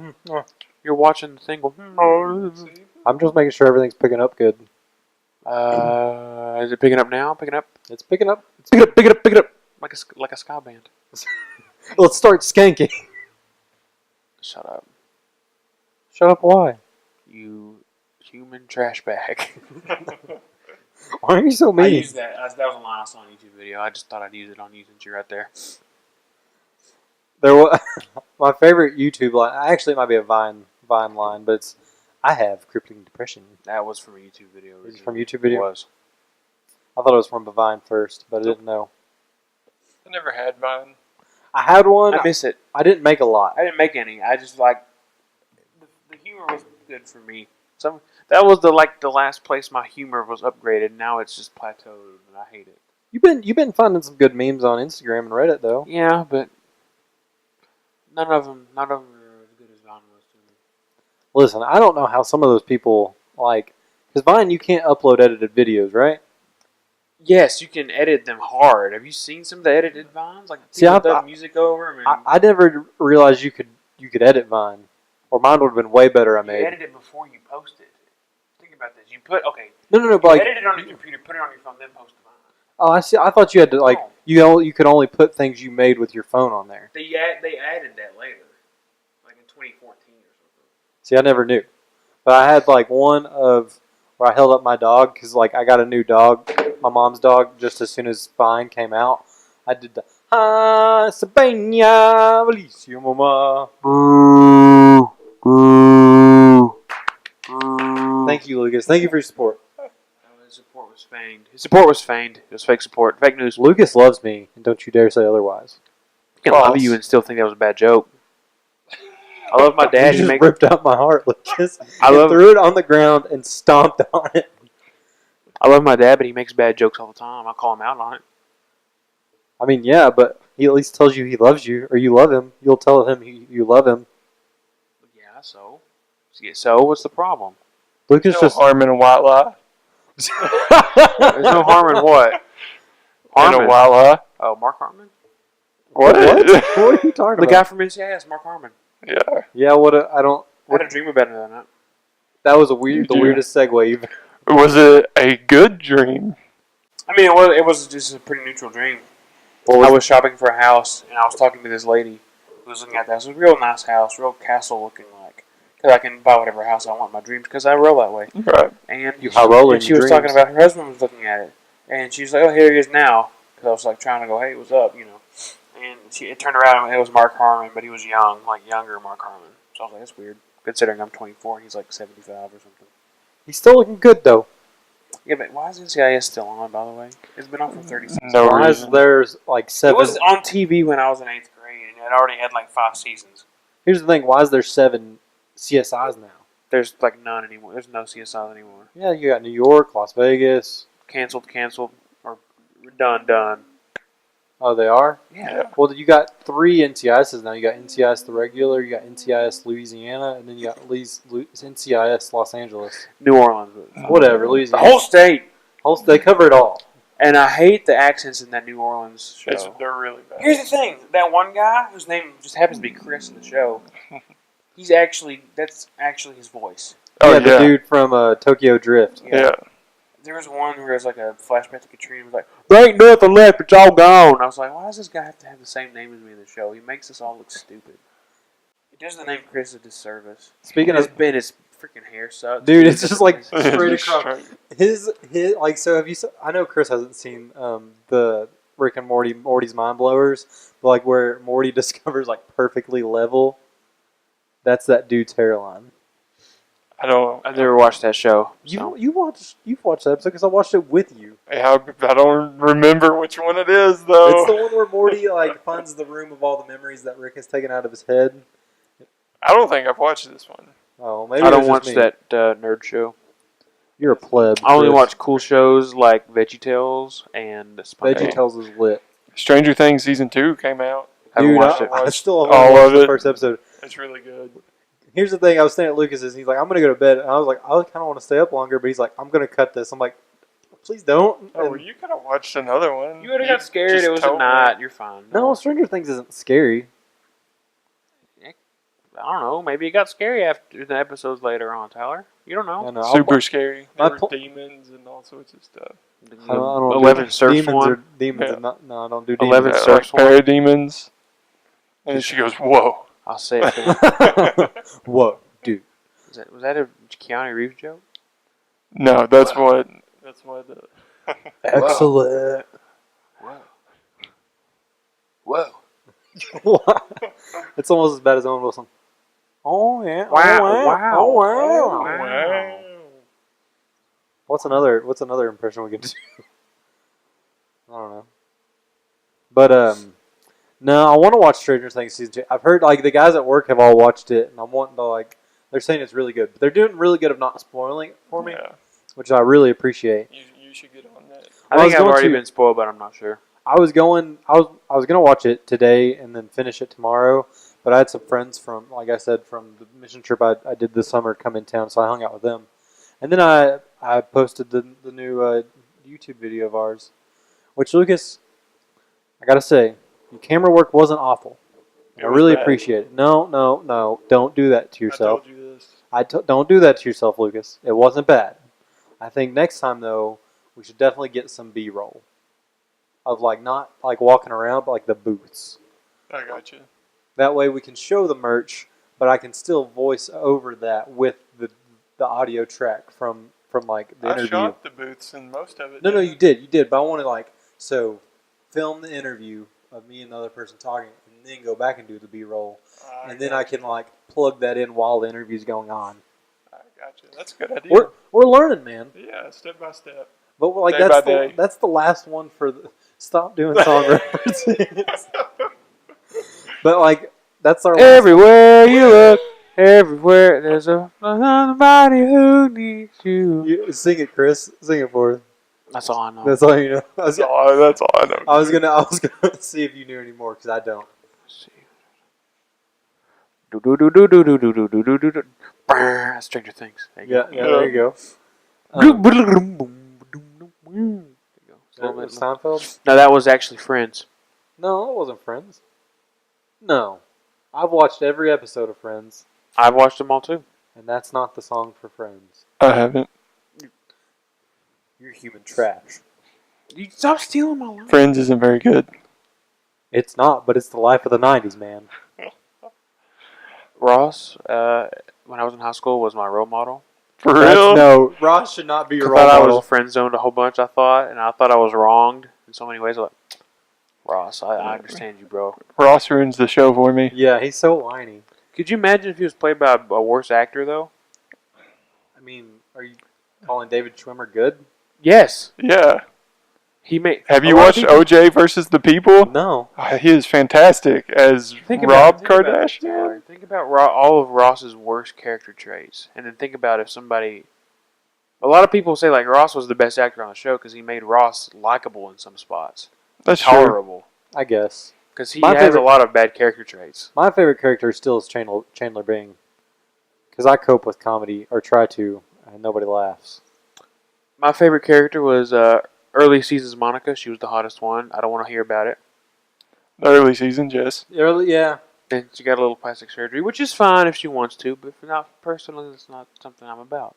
S3: you're watching the thing go,
S2: I'm just making sure everything's picking up good.
S3: is it picking up now? Picking up?
S2: It's picking up.
S3: Pick it up, pick it up, pick it up. Like a ska band.
S2: Let's start skanking.
S3: Shut up.
S2: Shut up, why?
S3: You human trash bag.
S2: Why are you so
S3: I
S2: mean?
S3: used that. That was a line I saw on a YouTube video. I just thought I'd use it on you since you're right there.
S2: There was my favorite YouTube line. Actually, it might be a Vine line, but it's I have crippling depression.
S3: That was from a YouTube video.
S2: Is it from YouTube video?
S3: It was.
S2: I thought it was from a Vine first, but I didn't know.
S4: I never had mine.
S2: I had one.
S3: I miss it.
S2: I didn't make a lot.
S3: I didn't make any. I just like the humor was good for me. That was the last place my humor was upgraded. Now it's just plateaued, and I hate it.
S2: You've been finding some good memes on Instagram and Reddit though.
S3: Yeah, but none of them are as good as Vine was to me.
S2: Listen, I don't know how some of those people because Vine you can't upload edited videos, right?
S3: Yes, you can edit them hard. Have you seen some of the edited Vines? Like
S2: See,
S3: people
S2: I-
S3: dub music over them.
S2: I never realized you could edit Vine, or mine would have been way better. I
S3: You
S2: made.
S3: edit it before you post it. Think about this. You put
S2: No, but like,
S3: edit it on your computer, put it on your phone, then post the Vine.
S2: oh, I see. I thought you had to
S3: No.
S2: you could only put things you made with your phone on there.
S3: They added that later, like in 2014 or something.
S2: See, I never knew, but I had one of where I held up my dog because I got a new dog, my mom's dog, just as soon as Vine came out. I did the Sabina, Alicia, Mama. Thank you, Lucas. Thank you for your support.
S3: His support was feigned. His support was feigned. It was fake support. Fake news.
S2: Lucas loves me, and don't you dare say otherwise.
S3: I can love you and still think that was a bad joke. I love my dad.
S2: You
S3: He
S2: just
S3: makes.
S2: ripped out my heart, Lucas.
S3: I
S2: And
S3: love-
S2: threw it on the ground and stomped on it.
S3: I love my dad, but he makes bad jokes all the time. I call him out on it.
S2: I mean, yeah, but he at least tells you he loves you, or you love him. You'll tell him you love him.
S3: Yeah. So what's the problem?
S2: Lucas
S4: No
S2: just
S4: harm in a white lie.
S3: There's no harm in what?
S4: In
S3: Harmon.
S4: a white lie.
S3: Oh, Mark Harmon?
S2: what? What are you talking
S3: The
S2: about?
S3: guy from NCIS, Mark Harmon.
S4: Yeah.
S2: Yeah, I don't.
S3: I had a dream about it that night.
S2: That was the
S4: You
S2: weirdest segue you've.
S4: Was it a good dream?
S3: I mean, it was just a pretty neutral dream. I was shopping for a house, and I was talking to this lady who was looking at the house. It was a real nice house, real castle looking because I can buy whatever house I want in my dreams because I roll that way.
S4: Right.
S3: And
S2: You high roll in
S3: she
S2: your
S3: was
S2: dreams.
S3: talking about her husband was looking at it, and she was like, "Oh, here he is now." Because I was trying to go, "Hey, what's up?" And it turned around and it was Mark Harmon, but he was young, younger Mark Harmon. So I was like, "That's weird," considering I'm 24 and he's like 75 or something.
S2: He's still looking good though.
S3: Yeah, but why is NCIS still on? By the way, it's been on for 36.
S4: No
S2: Why is
S4: reason.
S2: there's
S3: It
S2: 7?
S3: was on TV when I was in 8th grade, and it already had 5 seasons.
S2: Here's the thing. Why is there 7 CSIs now?
S3: There's none anymore. There's no CSI anymore.
S2: Yeah, you got New York, Las Vegas.
S3: Canceled, or done.
S2: Oh, they are.
S3: Yeah.
S2: Well, you got 3 NCISs now. You got NCIS the regular, you got NCIS Louisiana, and then you got NCIS Los Angeles.
S3: New Orleans.
S2: Whatever,
S3: The
S2: Louisiana.
S3: whole state.
S2: They cover it all.
S3: And I hate the accents in that New Orleans show.
S4: They're really bad.
S3: Here's the thing: that one guy whose name just happens to be Chris in the show, that's actually his voice.
S4: Oh,
S2: yeah,
S4: yeah.
S2: the dude from Tokyo Drift.
S4: Yeah.
S3: There was one where it was like a flashback to Katrina. It was like, "There ain't nothing left; it's all gone." I was like, "Why does this guy have to have the same name as me in the show? He makes us all look stupid." It does the name Chris a disservice.
S2: Speaking
S3: His
S2: of
S3: Ben is freaking hair sucks.
S2: Dude, it's just like
S4: It's
S2: straight
S4: just
S2: across.
S4: straight.
S2: His like so. Have you? I know Chris hasn't seen the Rick and Morty's Mind Blowers, but like where Morty discovers like perfectly level. That's that dude's hairline.
S4: I don't.
S3: I've never watched that show. So.
S2: You've watched that episode because I watched it with you.
S4: I don't remember which one it is though.
S2: It's the one where Morty like finds the room of all the memories that Rick has taken out of his head.
S4: I don't think I've watched this one.
S2: Oh, maybe
S3: I
S2: it
S3: don't
S2: was
S3: watch
S2: just me.
S3: that nerd show.
S2: You're a pleb.
S3: I only
S2: Chris.
S3: watch cool shows like VeggieTales and SpongeBob.
S2: VeggieTales is lit.
S4: Stranger Things season 2 came out.
S3: Haven't
S2: Dude,
S3: watched it.
S2: I still
S4: All
S2: haven't watched
S4: of
S2: the
S4: it.
S2: first episode.
S4: It's really good.
S2: Here's the thing: I was staying at Lucas's. And he's like, "I'm gonna go to bed," and I was like, "I kind of want to stay up longer," but he's like, "I'm gonna cut this." I'm like, "Please don't."
S4: Oh, well,
S2: And-
S4: you could have watched another one.
S3: You would have got scared.
S4: just
S3: It was
S4: told me.
S3: not. You're fine.
S2: no, Stranger Things isn't scary.
S3: I don't know. Maybe it got scary after the episodes later on, Tyler. You don't know.
S2: I know.
S4: Super scary.
S2: My
S4: There were
S2: po-
S4: demons and all sorts of stuff.
S3: The
S2: I don't
S3: 11
S2: do
S3: surfs
S2: demons
S3: one.
S2: Or demons.
S4: Yeah.
S2: Are not, no, I don't do
S3: 11
S2: demons.
S3: surfs
S4: Like
S3: one.
S4: parademons. And then she goes, "Whoa!"
S3: I'll say it. For you.
S2: Whoa, dude!
S3: Was that a Keanu Reeves joke?
S4: No, that's what. That's what.
S2: Excellent.
S3: Whoa.
S2: It's almost as bad as Owen Wilson. Oh yeah!
S3: Wow,
S2: Oh, wow!
S3: wow.
S2: Oh wow!
S3: Wow.
S2: What's another impression we can do? I don't know. But no, I want to watch Stranger Things season 2. I've heard like the guys at work have all watched it, and I'm wanting to like. They're saying it's really good, but they're doing really good of not spoiling it for me,
S4: Yeah.
S2: which I really appreciate.
S4: You should get on that.
S3: I
S2: Well, I
S3: think
S2: was
S3: I've
S2: going
S3: already
S2: to-
S3: been spoiled, but I'm not sure.
S2: I was gonna watch it today and then finish it tomorrow, but I had some friends from, like I said, from the mission trip I did this summer come in town, so I hung out with them, and then I posted the new YouTube video of ours, which Lucas, I gotta say, your camera work wasn't awful.
S4: It
S2: I
S4: was
S2: really
S4: bad.
S2: appreciate it. No, don't do that to yourself.
S4: I told you this.
S2: Don't do that to yourself, Lucas. It wasn't bad. I think next time though, we should definitely get some B-roll of like not like walking around, but like the booths.
S4: I got you.
S2: That way we can show the merch, but I can still voice over that with the audio track from like the
S4: I
S2: interview.
S4: shot the booths and most of it.
S2: No, you did, but I want to like film the interview of me and the other person talking, and then go back and do the B-roll, and then I can like plug that in while the interview's going on.
S4: I got you. That's a good idea.
S2: We're learning, man.
S4: Yeah, step by step.
S2: But like
S4: Day by day.
S2: that's the last one for the stop doing song references. But like that's our last,
S3: Everywhere you look, everywhere there's somebody who needs you.
S2: you, sing it, Chris. Sing it for us.
S3: That's all I know.
S2: That's all you know.
S4: That's all I know.
S2: I was gonna see if you knew any more because I don't.
S3: Let's see. Do do do do do do do do do do do do. Brrr, Stranger Things. There you
S2: Yeah,
S3: go.
S2: yeah. There you go.
S3: There you go.
S2: Seinfeld?
S3: No, that was actually Friends.
S2: No, it wasn't Friends. No, I've watched every episode of Friends,
S3: I've watched them all too.
S2: and that's not the song for Friends.
S4: I haven't.
S2: You're human trash.
S3: You stop stealing my line.
S4: Friends isn't very good.
S2: It's not, but it's the life of the '90s, man.
S3: Ross, when I was in high school, was my role model.
S4: For
S2: That's-
S4: real?
S2: No, Ross should not be
S3: I
S2: your
S3: thought
S2: role
S3: I
S2: model.
S3: was friend zoned a whole bunch. I thought, and I thought I was wronged in so many ways. I'm like, Ross, I understand you, bro.
S4: Ross ruins the show for me.
S2: Yeah, he's so whiny.
S3: Could you imagine if he was played by a worse actor, though?
S2: I mean, are you calling David Schwimmer good?
S3: Yes,
S4: Yeah.
S3: he made.
S4: Have
S3: a
S4: you
S3: lot of
S4: watched
S3: people-
S4: OJ versus the People?
S2: No.
S4: He is fantastic as
S3: Think
S4: Rob
S3: about it,
S4: Kardashian.
S3: Tyler. Think about all of Ross's worst character traits, and then think about if somebody. A lot of people say like Ross was the best actor on the show because he made Ross likable in some spots,
S4: That's true.
S3: tolerable.
S2: I guess.
S3: Because he
S2: My
S3: has
S2: favorite-
S3: a lot of bad character traits.
S2: My favorite character still is Chandler Bing. Because I cope with comedy, or try to, and nobody laughs.
S3: My favorite character was early seasons Monica. She was the hottest one. I don't want to hear about it.
S4: The early seasons, yes.
S2: Early, yeah.
S3: And she got a little plastic surgery, which is fine if she wants to, but for not personally, it's not something I'm about.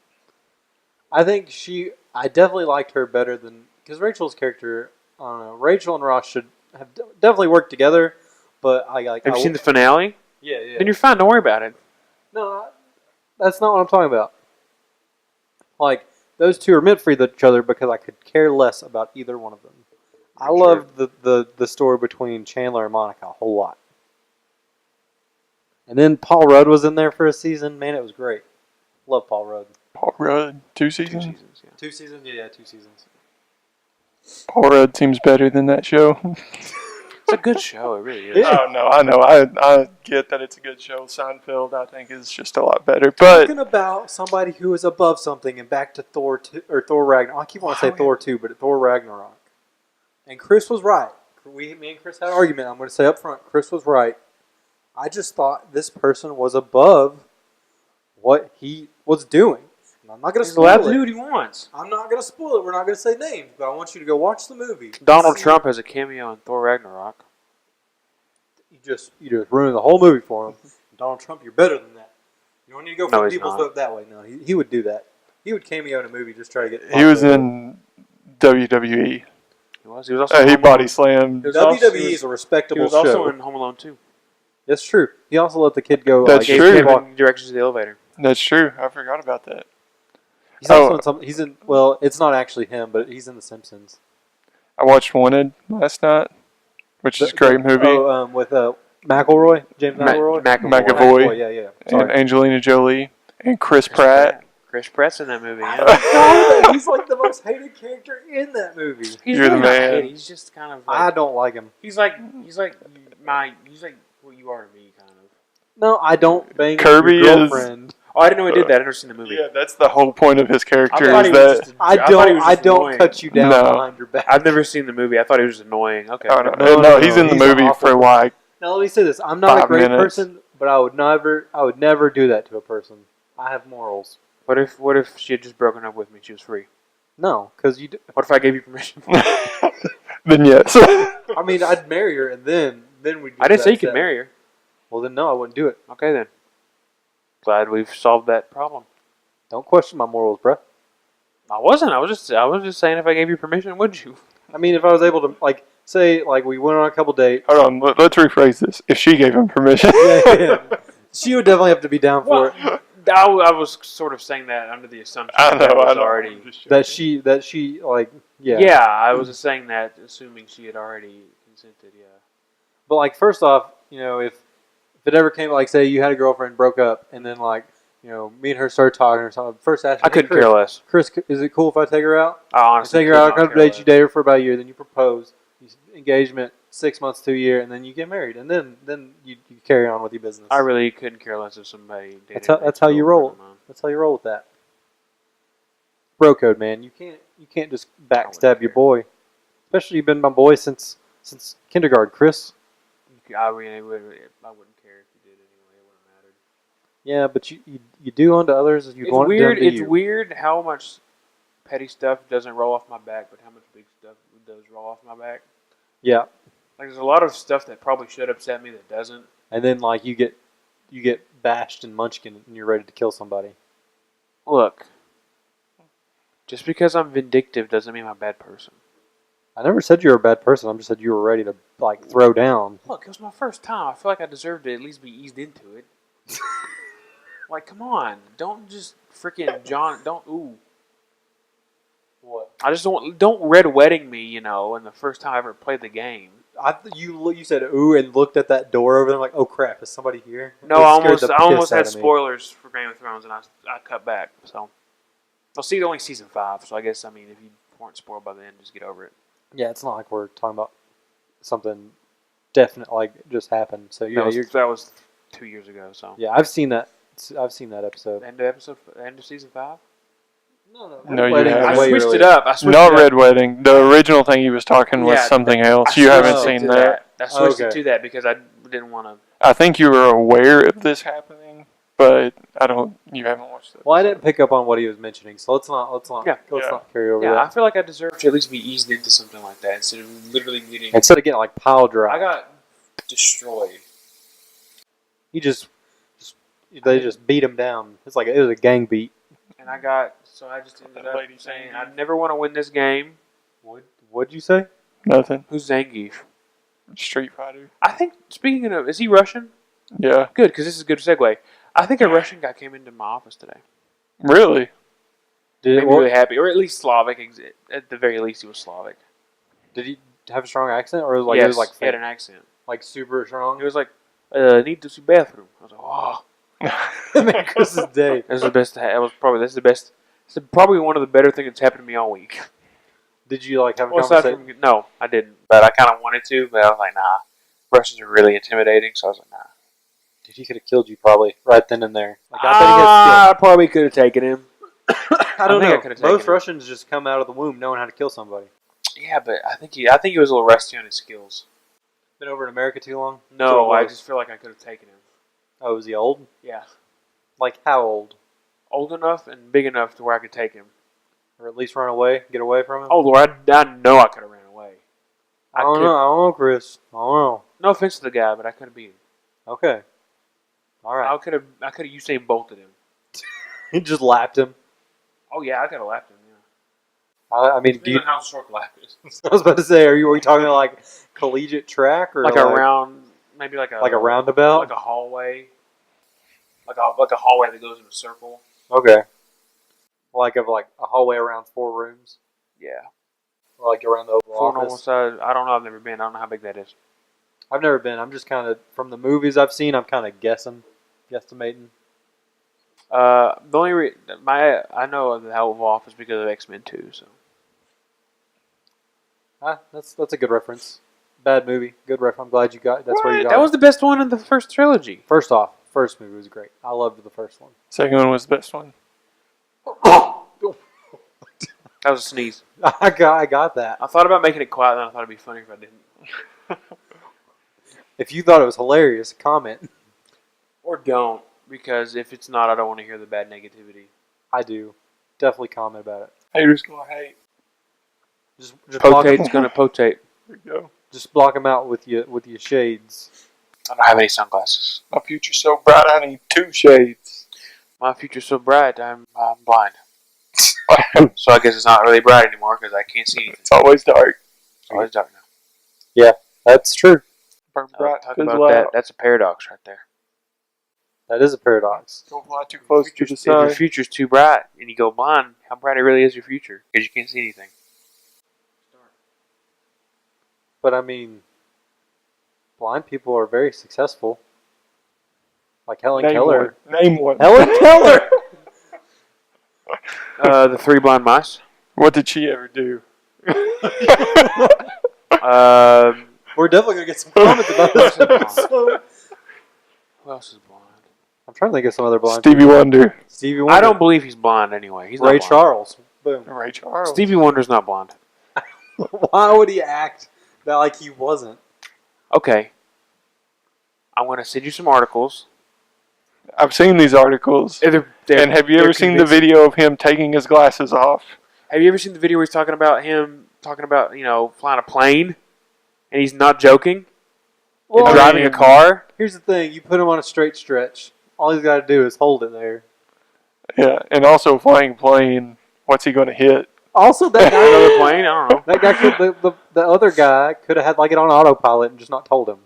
S2: I think I definitely liked her better than, because Rachel's character, I don't know, Rachel and Ross should have definitely worked together, but I like.
S3: Have you seen the finale?
S2: Yeah, yeah.
S3: Then you're fine. Don't worry about it.
S2: No, That's not what I'm talking about. Like, those two are meant for each other because I could care less about either one of them. I
S5: Sure.
S2: loved the story between Chandler and Monica a whole lot. And then Paul Rudd was in there for a season. Man, it was great. Love Paul Rudd.
S4: Paul Rudd, 2
S5: 2
S4: seasons.
S5: seasons, yeah.
S2: 2 seasons? Yeah, 2 seasons.
S4: Paul Rudd seems better than that show.
S5: It's a good show. It really is.
S2: Yeah.
S4: Oh no, I know. I get that it's a good show. Seinfeld, I think, is just a lot better. But
S2: Talking about somebody who is above something and back to Thor 2, or Thor Ragnarok. I keep wanting to say
S4: Wow.
S2: Thor 2, but Thor Ragnarok. And Chris was right. Me and Chris had an argument. I'm going to say up front, Chris was right. I just thought this person was above what he was doing. And I'm not going to
S5: He's allowed
S2: spoil
S5: to do
S2: it.
S5: what he wants.
S2: I'm not going to spoil it. We're not going to say names, but I want you to go watch the movie.
S5: Donald
S2: See-
S5: Trump has a cameo in Thor Ragnarok.
S2: You just ruined the whole movie for him. Donald Trump, you're better than that. You don't need to go
S5: No,
S2: for
S5: he's
S2: people's
S5: not.
S2: vote that way. No, he would do that. He would cameo in a movie just try to get.
S4: he was
S2: popular.
S4: in WWE.
S5: He was. He was also. in
S4: He
S5: Home
S4: body
S5: Alone.
S4: slammed.
S5: He was also-
S2: WWE
S5: he
S2: is a
S5: He
S2: respectable
S5: was also
S2: show.
S5: in Home Alone too.
S2: That's true. He also let the kid go.
S4: That's
S5: Gave
S4: true.
S5: Kevin directions to the elevator.
S4: That's true. I forgot about that.
S2: He's also
S4: Oh.
S2: in some. He's in. Well, it's not actually him, but he's in The Simpsons.
S4: I watched Wanted last night, which is a great movie.
S2: Oh, with McElroy, James McElroy.
S4: McAvoy.
S2: Yeah, yeah.
S4: And
S2: Sorry.
S4: Angelina Jolie and Chris Pratt.
S5: Chris Pratt's in that movie.
S2: I
S5: Yeah.
S2: forgot that he's like the most hated character in that movie.
S5: He's
S4: You're the
S5: really not
S4: man.
S5: hated. He's just kind of.
S2: I
S5: Like,
S2: don't like him.
S5: he's like what you are to me, kind of.
S2: No, I don't bang
S4: Kirby
S2: your
S4: is-
S2: girlfriend.
S5: Oh, I didn't know he did that. I've never seen the movie.
S4: Yeah, that's the whole point of his character
S5: thought
S4: is
S5: he was
S4: that.
S5: just-
S2: I
S5: thought he
S2: don't.
S5: was
S2: I
S5: just
S2: don't
S5: annoying.
S2: cut you down
S4: No.
S2: behind your back.
S5: I've never seen the movie. I thought he was just annoying. Okay.
S4: Oh, no,
S2: No,
S4: no,
S2: no,
S4: he's in the
S2: he's
S4: movie
S2: awful.
S4: for like.
S2: Now let me say this: I'm not a
S4: 5
S2: great
S4: minutes.
S2: person, but I would never do that to a person. I have morals.
S5: What if she had just broken up with me? She was free.
S2: No, because you.
S5: What if I gave you permission?
S4: Then yes.
S2: I mean, I'd marry her, and then we'd.
S5: I didn't say you could marry her.
S2: Well, then no, I wouldn't do it.
S5: Okay then. Glad we've solved that problem.
S2: Don't question my morals, bruh.
S5: I wasn't. I was just saying if I gave you permission, would you?
S2: I mean, if I was able to, like, say, like, we went on a couple dates.
S4: Hold on, let's rephrase this. If she gave him permission.
S2: She would definitely have to be down for it.
S5: I was sort of saying that under the assumption
S4: I know,
S5: that was
S4: I know.
S5: already.
S2: That she, like, yeah.
S5: Yeah, I was just saying that, assuming she had already consented. Yeah.
S2: But, like, first off, you know, if it ever came, like, say you had a girlfriend, broke up, and then, like, you know, me and her started talking or something. First, ask
S5: I couldn't care less.
S2: Chris, is it cool if I take her out?
S5: I
S2: You
S5: honestly
S2: take her
S5: could
S2: out,
S5: not
S2: a couple
S5: care
S2: dates, you
S5: less.
S2: date her for about a year, then you propose, you engagement, 6 months to a year, and then you get married, and then you carry on with your business.
S5: I really couldn't care less if somebody dated.
S2: That's how you roll. That's how you roll with that. Bro code, man. You can't just backstab your boy, especially you've been my boy since kindergarten, Chris.
S5: I mean, I wouldn't care if you did anyway. It wouldn't matter.
S2: Yeah, but you do unto others as you
S5: It's
S2: want
S5: weird.
S2: done to
S5: It's
S2: you.
S5: weird how much petty stuff doesn't roll off my back, but how much big stuff does roll off my back.
S2: Yeah,
S5: Like there's a lot of stuff that probably should upset me that doesn't.
S2: and then like you get bashed in Munchkin and you're ready to kill somebody.
S5: Look, just because I'm vindictive doesn't mean I'm a bad person.
S2: I never said you were a bad person. I just said you were ready to like throw down.
S5: Look, it was my first time. I feel like I deserve to at least be eased into it. Like, come on, don't just freaking don't ooh.
S2: What?
S5: I just don't red wedding me, you know, in the first time I ever played the game.
S2: You said ooh and looked at that door over there like, oh crap, is somebody here?
S5: No,
S2: It
S5: I
S2: scared
S5: almost
S2: the
S5: I
S2: piss
S5: almost
S2: out
S5: had
S2: of me.
S5: spoilers for Game of Thrones, and I cut back. So, well, see, only season 5. So I guess if you weren't spoiled by then, just get over it.
S2: Yeah, it's not like we're talking about something definite like just happened. So yeah,
S5: that was 2 years ago. So
S2: yeah, I've seen that. I've seen that episode.
S5: end of season 5.
S4: No, you
S2: Wedding is
S4: haven't.
S5: I
S2: way
S5: switched
S2: earlier.
S5: it up. I switched
S4: Not
S5: it up.
S4: Red Wedding. The original thing he was talking was
S5: Yeah,
S4: something else.
S5: I
S4: You haven't
S5: switched it
S4: seen
S5: to
S4: that.
S5: I switched it
S2: Okay.
S5: to that because I didn't want to.
S4: I think you were aware of this happening, but I don't. You haven't watched it.
S2: Well, I didn't pick up on what he was mentioning, so let's not
S5: Yeah.
S2: not carry over
S5: Yeah, I
S2: that.
S5: feel like I deserve to at least be eased into something like that instead of literally getting.
S2: Instead of getting like pile drive,
S5: I got destroyed.
S2: he they just beat him down. It was a gang beat.
S5: And I just ended up
S4: Lady
S5: saying,
S4: Zangief.
S5: I never want to win this game.
S2: What'd you say?
S4: Nothing.
S5: Who's Zangief?
S4: Street Fighter.
S5: I think, speaking of, is he Russian?
S4: Yeah.
S5: Good, because this is a good segue.
S3: I think a Russian guy came into my office today.
S4: Really?
S2: Did
S3: Made
S2: it,
S3: me really happy, or at least Slavic. At the very least, he was Slavic.
S2: did he have a strong accent, or was it like
S3: Yes,
S2: it was like
S3: he had
S2: fake,
S3: an accent.
S2: like super strong?
S3: He was like, "Need to see bathroom." I was like, "Oh,
S2: That made Chris's day.
S3: that's the best. That was probably that's the best. It's probably one of the better things that's happened to me all week."
S2: Did you like have a
S3: Well, aside
S2: conversation?
S3: from, no, I didn't, but I kind of wanted to, but I was like, "Nah." Russians are really intimidating, so I was like, "Nah."
S2: Dude, he could have killed you probably right then and there. Like, I bet he has
S3: I probably could have taken him.
S2: skills. I don't
S3: think I
S2: know.
S3: could've taken
S2: Most
S3: him.
S2: Russians just come out of the womb knowing how to kill somebody.
S3: Yeah, but I think he was a little rusty on his skills.
S2: Been over in America too long?
S3: No,
S2: So
S3: I
S2: was-
S3: just feel like I could have taken him.
S2: Oh, was he old?
S3: Yeah,
S2: Like how old?
S3: old enough and big enough to where I could take him.
S2: Or at least run away, get away from him?
S3: Oh Lord, I know I could have ran away.
S2: I don't know. I don't know, Chris. I don't know.
S3: No offense to the guy, but I could have beat him.
S2: Okay. All right.
S3: I could have Usain bolted him.
S2: He just lapped him.
S3: Oh yeah, I could have lapped him. Yeah.
S2: I mean, do you,
S3: how short the lap is.
S2: I was about to say, are you talking about like collegiate track or
S3: like a round, maybe like a
S2: roundabout?
S3: like a hallway, like a hallway that goes in a circle.
S2: Okay. Like a hallway around 4 rooms,
S3: Yeah,
S2: or like around the Oval
S3: four normal
S2: Office.
S3: size. I don't know. I've never been. I don't know how big that is.
S2: I've never been. I'm just kind of from the movies I've seen. I'm kind of guesstimating.
S3: The only I know of the Oval Office because of X-Men 2. So
S2: That's a good reference. Bad movie, good ref. I'm glad you got. That's where you got.
S3: that was the best one in the first trilogy.
S2: First off, first movie was great. I loved the first one.
S4: Second one was the best one.
S3: That was a sneeze.
S2: I got that.
S3: I thought about making it quiet, then I thought it'd be funny if I didn't.
S2: If you thought it was hilarious, comment.
S3: Or don't, because if it's not, I don't want to hear the bad negativity.
S2: I do. Definitely comment about it.
S4: Haters gonna hate.
S2: Just block,
S3: Potate's gonna potate.
S4: There you go.
S2: just block them out with your shades.
S3: I don't have any sunglasses.
S4: My future's so bright, I need 2 shades.
S3: My future's so bright, I'm blind. So I guess it's not really bright anymore because I can't see anything.
S4: It's always dark.
S3: It's always dark now.
S2: That's true.
S4: Burn
S3: I
S4: bright,
S3: was talking
S4: fizzle
S3: about
S4: out.
S3: that. That's a paradox right there.
S2: That is a paradox.
S4: Don't fly too close to the
S3: If your
S4: sun.
S3: future's too bright and you go blind, how bright it really is your future? Because you can't see anything.
S2: But I mean, blind people are very successful. Like Helen
S4: Name
S2: Keller.
S4: one. Name one.
S2: Helen Keller.
S3: The 3 blind mice.
S4: What did she ever do?
S2: We're definitely gonna get some comments about this episode.
S3: Who else is blind?
S2: I'm trying to think of some other blind.
S4: Stevie Wonder.
S2: people. Stevie Wonder.
S3: I don't believe he's blind anyway. He's
S2: Ray
S3: not blind.
S2: Charles. Boom.
S4: Ray Charles.
S3: Stevie Wonder's not blind.
S2: Why would he act that like he wasn't?
S3: Okay. I'm going to send you some articles.
S4: I've seen these articles. And have you ever seen the video of him taking his glasses off?
S3: Have you ever seen the video where he's talking about flying a plane? And he's not joking?
S2: Well,
S3: and driving a car?
S2: Here's the thing: you put him on a straight stretch. All he's got to do is hold it there.
S4: Yeah, and also flying a plane. What's he going to hit?
S2: Also, that guy,
S3: Another plane? I don't know.
S2: that guy could the other guy could have had like it on autopilot and just not told him.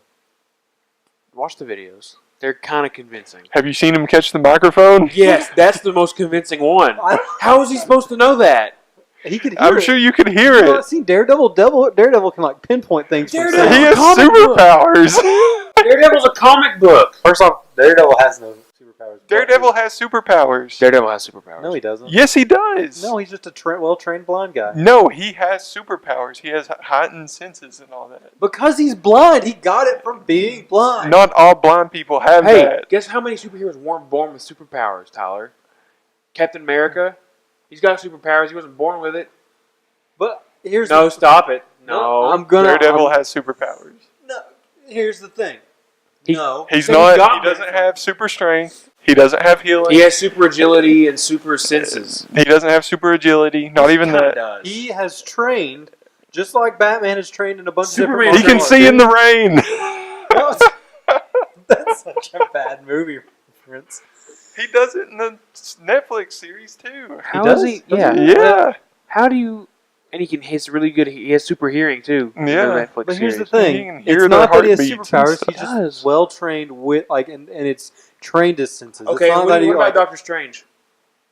S3: Watch the videos. They're kind of convincing.
S4: Have you seen him catch the microphone?
S3: Yes, that's the most convincing one.
S2: I-
S3: How is he supposed to know that?
S2: He could hear
S4: I'm
S2: it.
S4: sure you could hear
S2: You know,
S4: it.
S2: I've seen Daredevil. Daredevil can like pinpoint things. From
S3: Daredevil.
S2: sound.
S4: He has
S3: comic book.
S4: superpowers.
S3: Daredevil's a comic book.
S2: First off, Daredevil has no superpowers.
S4: Daredevil has superpowers.
S3: Daredevil has superpowers.
S2: No, he doesn't.
S4: Yes, he does.
S2: No, he's just a well-trained blind guy.
S4: No, he has superpowers. He has heightened senses and all that.
S2: Because he's blind, he got it from being blind.
S4: Not all blind people have
S3: Hey,
S4: that.
S3: guess how many superheroes weren't born with superpowers, Tyler? Captain America. He's got superpowers. He wasn't born with it.
S2: But here's
S3: No, stop it. No.
S2: I'm gonna.
S4: Daredevil
S2: I'm-
S4: has superpowers.
S2: No, here's the thing.
S3: He-
S2: no,
S4: He's
S3: He
S4: not.
S3: got
S4: He doesn't
S3: them.
S4: have super strength. He doesn't have healing.
S3: He has super agility and super senses.
S4: He doesn't have super agility. Not even
S3: Kinda
S4: that.
S3: does.
S2: he has trained just like Batman has trained in a bunch
S3: Superman-
S2: of
S4: He
S2: different.
S4: can see in the rain.
S2: That's such a bad movie reference.
S4: He does it in the Netflix series too.
S3: How
S2: does?
S3: is he?
S2: Does
S3: Yeah.
S2: he?
S4: Yeah.
S3: How do you?
S5: And he's really good. He has super hearing too. in the
S4: Yeah,
S5: Netflix
S2: But here's the
S5: series.
S4: He
S2: thing:
S4: can hear
S2: it's
S4: their
S2: not that he has
S4: heartbeats and
S2: superpowers.
S4: stuff.
S2: He's
S5: Does.
S2: just well trained with and it's trained his senses.
S5: Okay,
S2: it's not
S5: what
S2: that he,
S5: about
S2: like,
S5: Doctor Strange?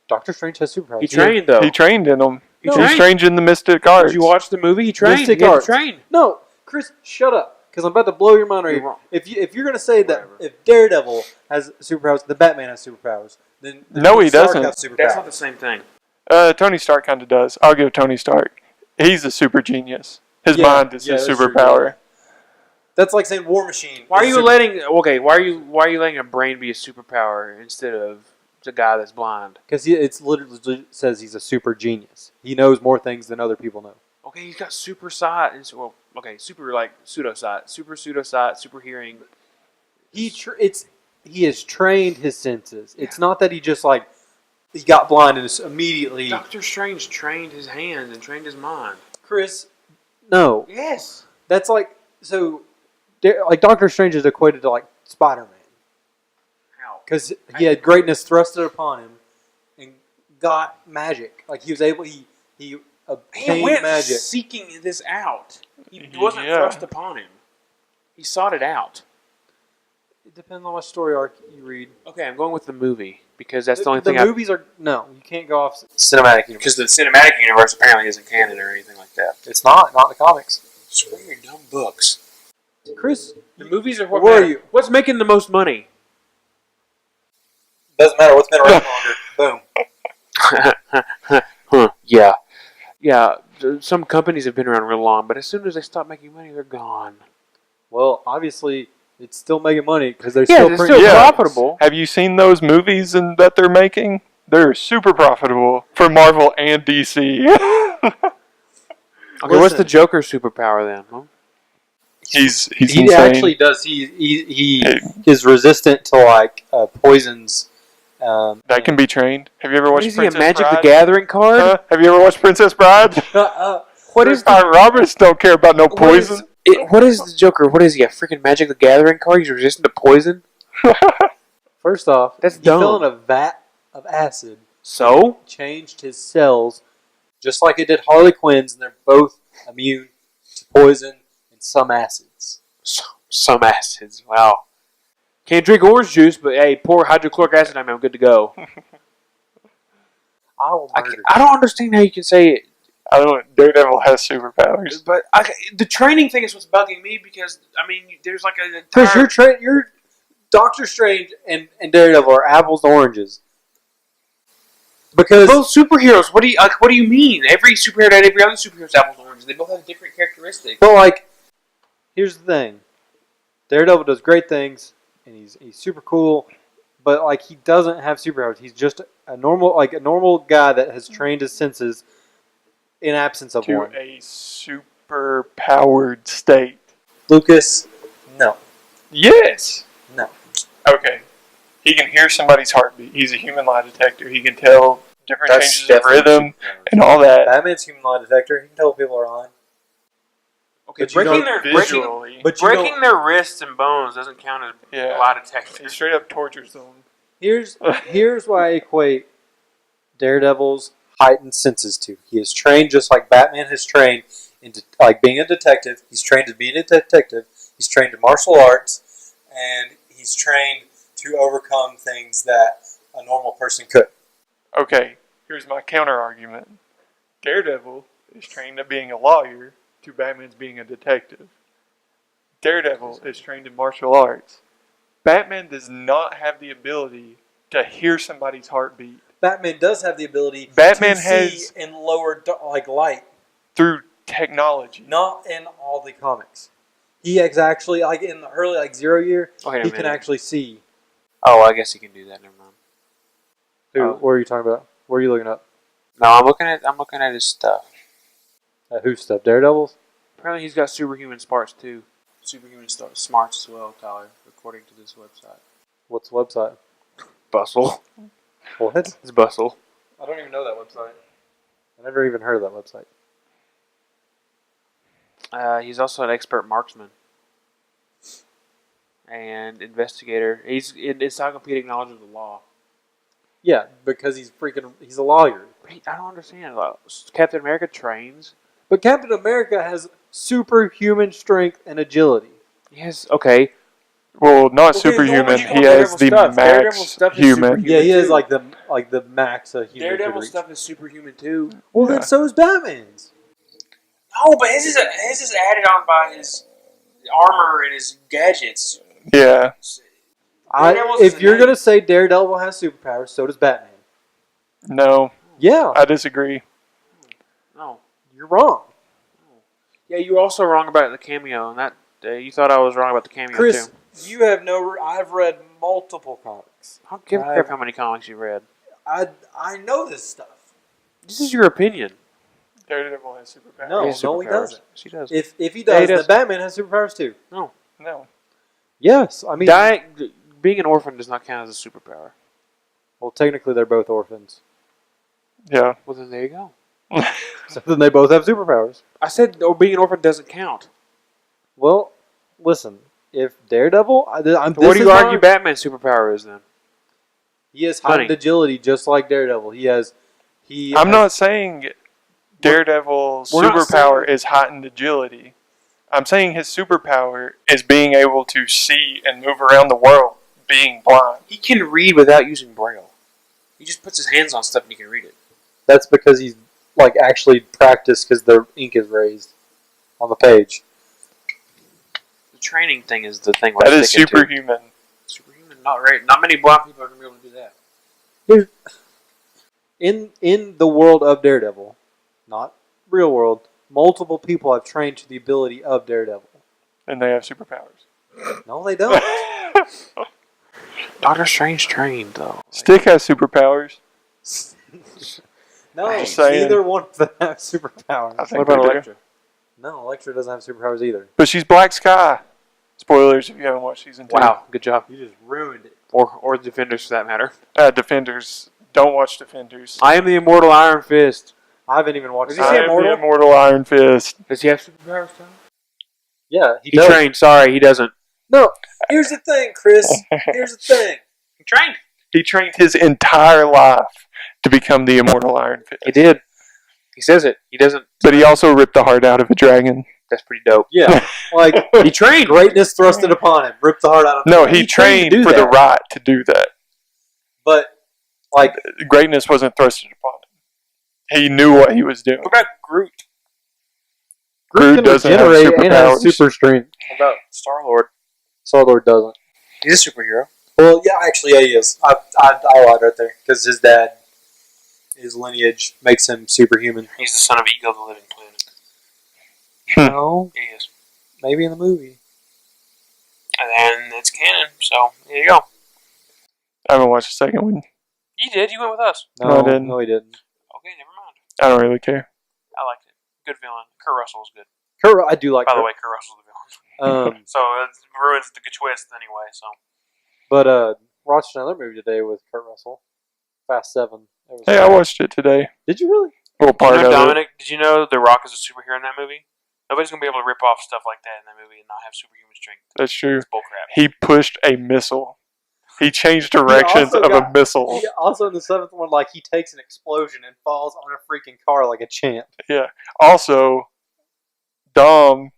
S2: Doctor Strange has superpowers.
S5: He trained though.
S4: He trained in them.
S5: He
S2: No.
S4: He's
S5: trained.
S4: trained in the Mystic Arts.
S5: Did you watch the movie? He trained.
S2: Mystic
S5: He had to
S2: Arts.
S5: train.
S2: No, Chris, shut up, because I'm about to blow your mind. Right
S5: You're
S2: here.
S5: wrong.
S2: If you're gonna say that
S5: Whatever.
S2: if Daredevil has superpowers, the Batman has superpowers, then
S4: No,
S2: Tony
S4: he
S2: Stark
S4: doesn't.
S2: has superpowers.
S5: That's not the same thing.
S4: Tony Stark kind of does. I'll give Tony Stark. He's a super genius. His
S2: Yeah,
S4: mind is
S2: yeah,
S4: his
S2: that's true,
S4: superpower.
S2: yeah. That's like saying War Machine.
S5: Why are
S2: is
S5: you
S2: super-
S5: letting? Okay, why are you letting a brain be a superpower instead of the guy that's blind?
S2: Because it's literally says he's a super genius. He knows more things than other people know.
S5: Okay, he's got super sight. And well, okay, super like pseudo sight, super hearing.
S2: He has trained his senses. It's not that he just like he got blind and is immediately.
S5: Doctor Strange trained his hands and trained his mind.
S2: Chris, no,
S5: Yes.
S2: that's like so. Like Doctor Strange is equated to like Spider-Man
S5: How?
S2: because he had greatness thrusted upon him and got magic. Like he was able he
S5: He
S2: obtained
S5: went
S2: magic.
S5: seeking this out. He wasn't
S4: Yeah.
S5: thrust upon him. He sought it out.
S2: It depends on what story arc you read.
S5: Okay, I'm going with the movie because that's the only
S2: the
S5: thing.
S2: movies are no. You can't go off cinematic universe.
S5: Because the cinematic universe apparently isn't canon or anything like that.
S2: It's not the comics.
S5: Screw your dumb books.
S2: Chris,
S5: The movies are what
S2: Where are
S5: matter.
S2: you?
S5: What's making the most money?
S2: doesn't matter what's been around longer. Boom.
S5: Yeah. Yeah, some companies have been around real long, but as soon as they stop making money, they're gone.
S2: Well, obviously, it's still making money because they're
S5: Yeah,
S2: still
S5: it's
S2: printing.
S5: still
S4: Yeah.
S5: profitable.
S4: Have you seen those movies that they're making? They're super profitable for Marvel and DC.
S5: Okay, what's
S2: Listen.
S5: the Joker's superpower then? Huh?
S4: he's
S2: He
S4: insane.
S2: actually does. He is resistant to like poisons.
S4: That can be trained. Have you ever
S5: What
S4: watched
S5: is he, a
S4: Princess
S5: Magic
S4: Bride?
S5: the Gathering card?
S4: Have you ever watched Princess Bride?
S5: What is the
S4: Roberts don't care about no poison.
S5: what is the Joker? What is he, a freaking Magic the Gathering card? He's resistant to poison?
S2: First off,
S5: That's
S2: he
S5: dumb.
S2: fell in a vat of acid,
S5: So?
S2: changed his cells, just like it did Harley Quinn's, and they're both immune to poison and some acids.
S5: Some acids. Wow. Can't drink orange juice, but hey, pour hydrochloric acid on me, I'm good to go.
S2: I will murder.
S5: I don't understand how you can say it.
S4: I don't know. Daredevil has superpowers.
S5: But the training thing is what's bugging me because, I mean, there's like a
S2: Chris, your Doctor Strange and Daredevil are apples to oranges. Because
S5: both superheroes. What do you mean? Every superhero and every other superhero is apples and oranges. They both have different characteristics.
S2: but like, here's the thing: Daredevil does great things, and he's super cool. But like, he doesn't have superpowers. He's just a normal guy that has trained his senses in absence of
S4: To
S2: one.
S4: a super powered state.
S2: Lucas, no,
S4: Yes.
S2: no.
S4: Okay. He can hear somebody's heartbeat. He's a human lie detector. He can tell different changes of rhythm and all that.
S2: Batman's human lie detector. He can tell people are lying.
S5: Okay,
S2: But you
S5: breaking
S2: don't
S5: their
S4: Visually.
S2: But you
S5: breaking
S2: don't-
S5: their wrists and bones doesn't count as
S4: Yeah.
S5: lie
S4: He
S5: detector.
S4: straight up tortures them.
S2: Here's why I equate Daredevil's heightened senses to. He is trained just like Batman has trained into like being a detective. He's trained to be a detective. He's trained in martial arts, and he's trained to overcome things that a normal person could.
S4: Okay, here's my counter argument. Daredevil is trained at being a lawyer to Batman's being a detective. Daredevil is trained in martial arts. Batman does not have the ability to hear somebody's heartbeat
S2: Batman does have the ability
S4: Batman
S2: to
S4: has-
S2: see in lower like light,
S4: through technology.
S2: not in all the comics. He is actually like in the early like 0 year,
S5: Wait a
S2: he can
S5: minute.
S2: actually see.
S5: Oh, I guess you can do that. Never mind. Oh.
S2: What are you talking about? What are you looking up?
S5: No, I'm looking at his stuff.
S2: Who's stuff? Daredevil's?
S5: Apparently, he's got superhuman smarts too. Superhuman smarts as well, Tyler, according to this website.
S2: What's the website?
S5: Bustle.
S2: What?
S5: It's Bustle.
S2: I don't even know that website. I never even heard of that website.
S5: He's also an expert marksman and investigator. He's in encyclopedic knowledge of the law.
S2: Yeah, because he's a lawyer.
S5: I don't understand. Captain America trains.
S2: But Captain America has superhuman strength and agility.
S5: Yes. Okay.
S4: Well, not
S5: Okay,
S4: superhuman.
S5: when you
S4: He
S5: call
S4: has
S5: Daredevil
S4: the
S5: stuff, Daredevil
S4: max
S5: stuff is
S4: human.
S5: superhuman.
S2: Yeah, he has
S5: too.
S2: like the max a human could
S5: Daredevil
S2: reach.
S5: stuff is superhuman too.
S2: Well,
S4: Yeah.
S2: then so is Batman's.
S5: No, but his is added on by his armor and his gadgets.
S4: Yeah.
S5: Daredevil's is
S2: If
S5: a
S2: you're
S5: name.
S2: gonna say Daredevil has superpowers, so does Batman.
S4: No,
S2: Yeah,
S4: I disagree.
S5: No.
S2: you're wrong.
S5: Yeah, you were also wrong about the cameo, and that you thought I was wrong about the cameo
S2: Chris,
S5: too.
S2: you have no. I've read multiple comics.
S5: I don't give a crap how many comics you read.
S2: I know this stuff.
S5: This is your opinion.
S4: Daredevil has superpowers.
S2: No,
S5: He has
S2: no, he
S5: superpowers.
S2: doesn't.
S5: She does.
S2: If he
S5: Yeah, he
S2: does,
S5: does.
S2: then Batman has superpowers too.
S5: No.
S4: No.
S2: Yes, I mean,
S5: Being an orphan does not count as a superpower.
S2: well, technically they're both orphans,
S4: Yeah.
S5: Well, then there you go.
S2: so then they both have superpowers.
S5: I said, being an orphan doesn't count.
S2: Well, listen, if Daredevil,
S5: What do you argue Batman's superpower is then?
S2: He has
S5: Honey.
S2: heightened agility, just like Daredevil.
S4: I'm not saying Daredevil's
S5: We're not
S4: superpower
S5: saying-
S4: is heightened agility. I'm saying his superpower is being able to see and move around the world, being blind.
S5: He can read without using Braille. He just puts his hands on stuff and he can read it.
S2: That's because he's like actually practiced because the ink is raised on the page.
S5: The training thing is the thing.
S4: That
S5: we're
S4: is
S5: sticking to.
S4: superhuman.
S5: Superhuman, not right. Not many blind people are gonna be able to do that.
S2: In the world of Daredevil, not real world, multiple people have trained to the ability of Daredevil.
S4: And they have superpowers.
S2: No, they don't.
S5: Doctor Strange trained though.
S4: Stick has superpowers.
S2: No,
S4: Just saying.
S2: neither one of them have superpowers.
S4: I
S5: What
S4: think
S5: about
S4: they do.
S5: Elektra?
S2: No, Elektra doesn't have superpowers either.
S4: But she's Black Sky. Spoilers if you haven't watched season 2.
S5: Wow, good job.
S2: You just ruined it.
S5: Or Defenders for that matter.
S4: Defenders. Don't watch Defenders.
S5: I am the immortal Iron Fist.
S2: I haven't even watched
S5: Is he
S2: it.
S4: I
S5: say
S4: am
S5: immortal?
S4: the immortal Iron Fist.
S5: Does he have superpowers? Tom?
S2: Yeah,
S5: He
S2: does.
S5: trained. Sorry, he doesn't.
S2: No, here's the thing, Chris. Here's the thing.
S5: He trained.
S4: He trained his entire life to become the immortal Iron Fist.
S5: He did. He says it. He doesn't.
S4: But he also ripped the heart out of a dragon.
S5: That's pretty dope.
S2: Yeah, like
S5: He trained.
S2: greatness thrusted upon him, ripped the heart out of him.
S4: No, he
S2: trained
S4: trained
S2: to do
S4: for the
S2: that.
S4: right to do that.
S2: But like,
S4: Greatness wasn't thrusted upon him. He knew what he was doing.
S5: What about Groot?
S4: Groot
S2: can
S4: doesn't have
S2: regenerate and has
S4: superpowers.
S2: super strength.
S5: What about Star Lord?
S2: Star-Lord doesn't.
S5: He's a superhero.
S2: Well, yeah, actually, yeah, he is. I lied right there because his dad, his lineage makes him superhuman.
S5: He's the son of Ego, the Living Planet.
S2: No,
S5: He is.
S2: maybe in the movie.
S5: And then it's canon. So there you go.
S4: I haven't watched the second one.
S5: You did. You went with us.
S4: No, I didn't.
S2: No, he didn't.
S5: Okay, never mind.
S4: I don't really care.
S5: I liked it. Good villain. Kurt Russell was good.
S2: Kurt, I do like.
S5: By the
S2: Kurt.
S5: way, Kurt Russell's the villain. So it ruins the good twist anyway. So
S2: But watched another movie today with Kurt Russell, Fast 7. It was
S4: Hey, I watched it today.
S2: Did you really?
S4: Well, part
S5: you know,
S4: of it.
S5: Dominic, did you know The Rock is a superhero in that movie? Nobody's gonna be able to rip off stuff like that in that movie and not have superhuman strength.
S4: That's true.
S5: It's bullcrap.
S4: He pushed a missile. He changed directions
S2: also
S4: of a
S2: got-
S4: missile.
S2: Also in the 7th one, like he takes an explosion and falls on a freaking car like a champ.
S4: Also, Dom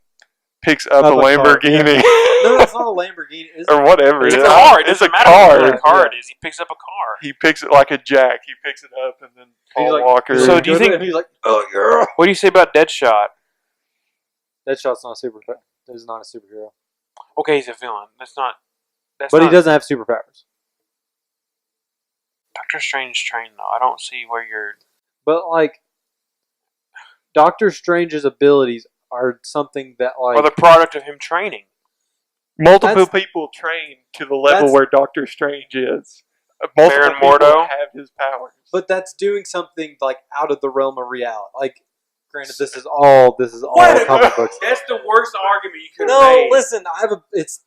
S4: picks up a
S2: Up a car,
S4: Lamborghini
S2: No, it's not a Lamborghini. Is
S4: or whatever.
S5: It's
S4: it
S5: a
S4: is.
S5: car. It
S4: It's a
S5: doesn't matter what kind
S4: car.
S5: of car it
S2: Yeah.
S5: is. He picks up a car.
S4: He picks it like a jack. He picks it up and then
S2: He's
S4: Paul
S2: like-
S4: Walker.
S2: he's
S5: So
S2: like,
S5: do you
S2: "Good,"
S5: think-
S2: and he's like, oh yeah.
S5: What do you say about Deadshot?
S2: Deadshot's not a superhero. He's not a superhero.
S5: Okay, he's a villain. That's not.
S2: But he doesn't have superpowers.
S5: Doctor Strange trained though. I don't see where you're.
S2: But like, Doctor Strange's abilities are something that like.
S5: Or the product of him training.
S4: Multiple
S2: That's-
S4: people train to the level
S2: that's-
S4: where Doctor Strange is. Multiple
S5: Baron
S4: people
S5: Mordo?
S4: have his powers.
S2: But that's doing something like out of the realm of reality. Like, granted, this is all comic books.
S5: That's the worst argument you could
S2: No, listen,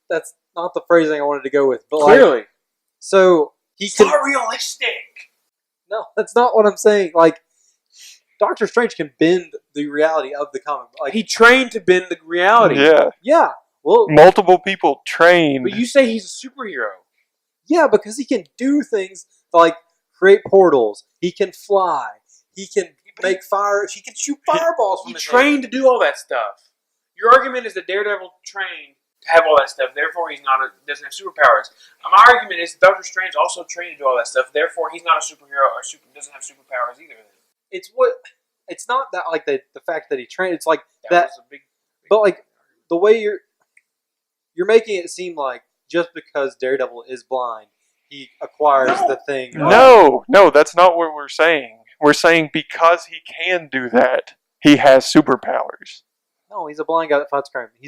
S2: that's not the phrasing I wanted to go with. But like,
S5: Clearly,
S2: so he
S5: it's
S2: can.
S5: not realistic.
S2: No, that's not what I'm saying. Like, Doctor Strange can bend the reality of the comic. Like,
S5: He trained to bend the reality.
S4: Yeah.
S2: yeah, well,
S4: Multiple people train.
S5: But you say he's a superhero.
S2: yeah, because he can do things like create portals. He can fly. He can make fire. He can shoot fireballs from
S5: He
S2: his
S5: trained to do all that stuff. Your argument is that Daredevil trained to have all that stuff. Therefore, he's not doesn't have superpowers. My argument is Doctor Strange also trained to do all that stuff. Therefore, he's not a superhero or doesn't have superpowers either.
S2: It's what. It's not that like the fact that he trained. It's like
S5: That was a big.
S2: But like the way you're making it seem like just because Daredevil is blind, he acquires the thing.
S4: No, that's not what we're saying. We're saying because he can do that, he has superpowers.
S2: No, he's a blind guy that fights crime. He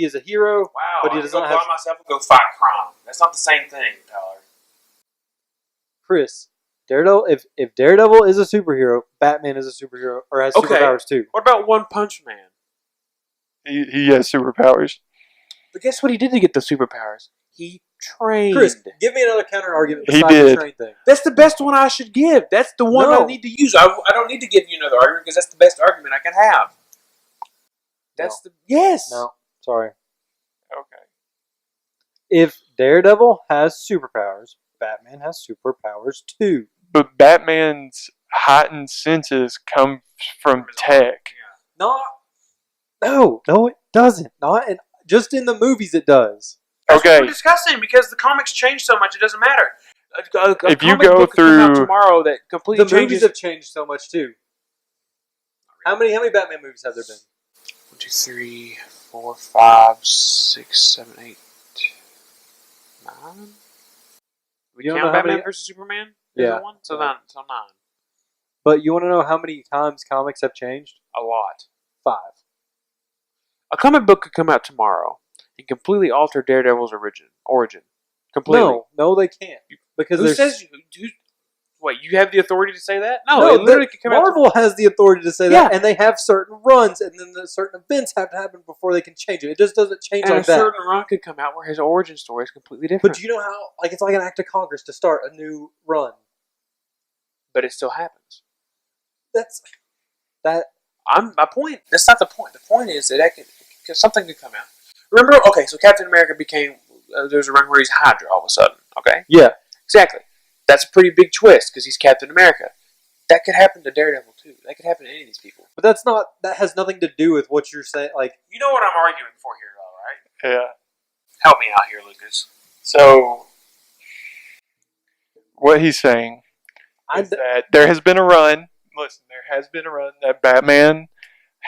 S2: is a hero.
S5: Wow,
S2: But he
S5: I
S2: does
S5: go
S2: not have-
S5: blind myself and go fight crime. That's not the same thing, Tyler.
S2: Chris, Daredevil. If Daredevil is a superhero, Batman is a superhero or has
S5: Okay.
S2: superpowers too.
S5: What about One Punch Man?
S4: He has superpowers.
S5: But guess what he did to get those superpowers? He trained.
S2: Chris, give me another counter argument
S4: He
S2: besides the
S4: did.
S2: train thing.
S5: That's the best one I should give. That's the one
S2: No.
S5: I need to use. I don't need to give you another argument because that's the best argument I can have. That's the yes.
S2: No, sorry.
S4: Okay.
S2: If Daredevil has superpowers, Batman has superpowers too.
S4: But Batman's heightened senses come from tech.
S2: No, it doesn't. Not in, just in the movies it does.
S5: That's what
S4: Okay.
S5: we're discussing because the comics change so much it doesn't matter. A
S4: If you
S5: comic
S4: go
S5: book could come out
S4: through-
S5: tomorrow that completely
S2: The movies
S5: changes.
S2: have changed so much too. How many Batman movies have there been?
S5: 1, 2, 3, 4, 5, 6, 7, 8, 9. We
S2: You don't
S5: count
S2: know how
S5: Batman
S2: many-
S5: versus Superman?
S2: Yeah.
S5: One? So
S2: Yeah.
S5: nine. So 9.
S2: But you want to know how many times comics have changed?
S5: A lot.
S2: 5.
S5: A comic book could come out tomorrow and completely alter Daredevil's origin. Completely.
S2: No, they can't. Because
S5: Who
S2: there's
S5: says you? Wait, you have the authority to say that? No,
S2: no,
S5: it literally could come out.
S2: Marvel has the authority to say
S5: Yeah.
S2: that, and they have certain runs, and then the certain events have to happen before they can change it. It just doesn't change
S5: And a
S2: like that.
S5: certain run could come out where his origin story is completely different.
S2: But do you know how? Like it's like an act of Congress to start a new run.
S5: But it still happens.
S2: That's that.
S5: My point. That's not the point. The point is that cause something could come out. Remember? Okay, so Captain America became. There's a run where he's Hydra all of a sudden. Okay.
S2: Yeah,
S5: Exactly. That's a pretty big twist because he's Captain America. That could happen to Daredevil too. That could happen to any of these people.
S2: but that's not. That has nothing to do with what you're saying. Like
S5: You know what I'm arguing for here, though, right?
S4: Yeah.
S5: Help me out here, Lucas.
S4: So what he's saying is that there has been a run. Listen, there has been a run that Batman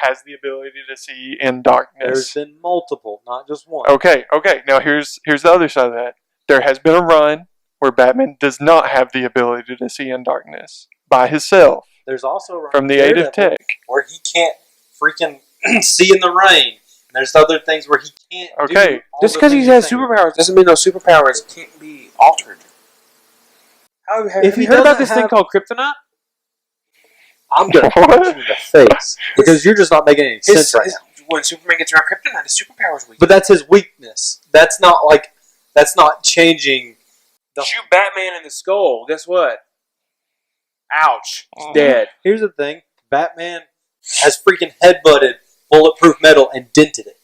S4: has the ability to see in
S2: there's
S4: darkness.
S2: been multiple, not just one.
S4: Okay. Now here's the other side of that. There has been a run where Batman does not have the ability to see in darkness by himself
S2: There's also a run
S4: from the
S2: with
S4: aid of
S2: Daredevil
S4: tech.
S2: where he can't freaking see in the rain. And there's other things where he can't.
S4: Okay.
S2: do all
S5: Just
S2: the
S5: because he
S2: things
S5: has
S2: you're saying.
S5: superpowers doesn't mean those superpowers can't be altered. Have
S2: If
S5: you
S2: he
S5: heard about
S2: doesn't
S5: this thing
S2: have-
S5: called kryptonite?
S2: I'm gonna punch you in the face because you're just not making any sense right now.
S5: When Superman gets around kryptonite, his superpowers weak.
S2: But that's his weakness. That's not changing.
S5: Shoot Batman in the skull. Guess what? Ouch. He's
S4: Mhm.
S5: dead.
S2: Here's the thing: Batman has freaking headbutted bulletproof metal and dented it.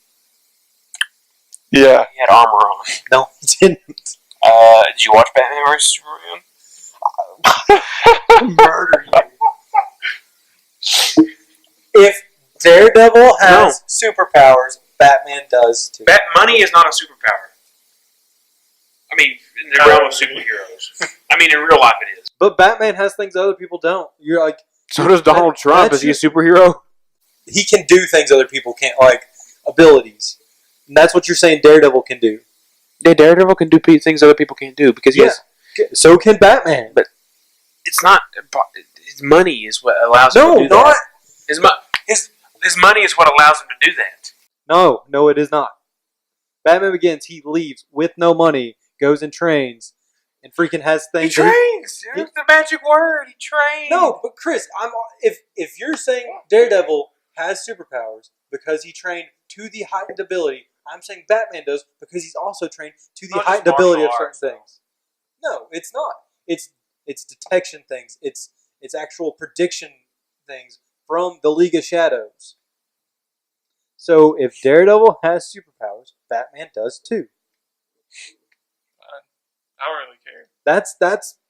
S4: Yeah.
S5: He had armor on.
S2: No, he didn't.
S5: Did you watch Batman vs Superman?
S2: Murder you. If Daredevil has superpowers, Batman does too.
S5: Money is not a superpower. I mean, in the realm of superheroes. I mean, in real life it is.
S2: But Batman has things other people don't. You're like,
S5: So does Donald Trump.
S2: That's
S5: Is he a superhero?
S2: he can do things other people can't, like abilities. And that's what you're saying Daredevil can do.
S5: Yeah, Daredevil can do things other people can't do because
S2: Yeah. So can Batman.
S5: But it's not. His money is what allows him
S2: No,
S5: to do
S2: not.
S5: that. His money is what allows him to do that.
S2: No, it is not. Batman Begins, he leaves with no money, goes and trains, and freaking has
S5: He
S2: things.
S5: trains. That's the magic word. He trains.
S2: No, but Chris, if you're saying Daredevil has superpowers because he trained to the heightened ability, I'm saying Batman does because he's also trained to the
S5: Not just
S2: heightened ability of
S5: martial
S2: certain
S5: arts, though.
S2: things. No, it's not. It's detection things. It's actual prediction things from the League of Shadows. So if Daredevil has superpowers, Batman does too.
S4: I don't really care.
S2: That's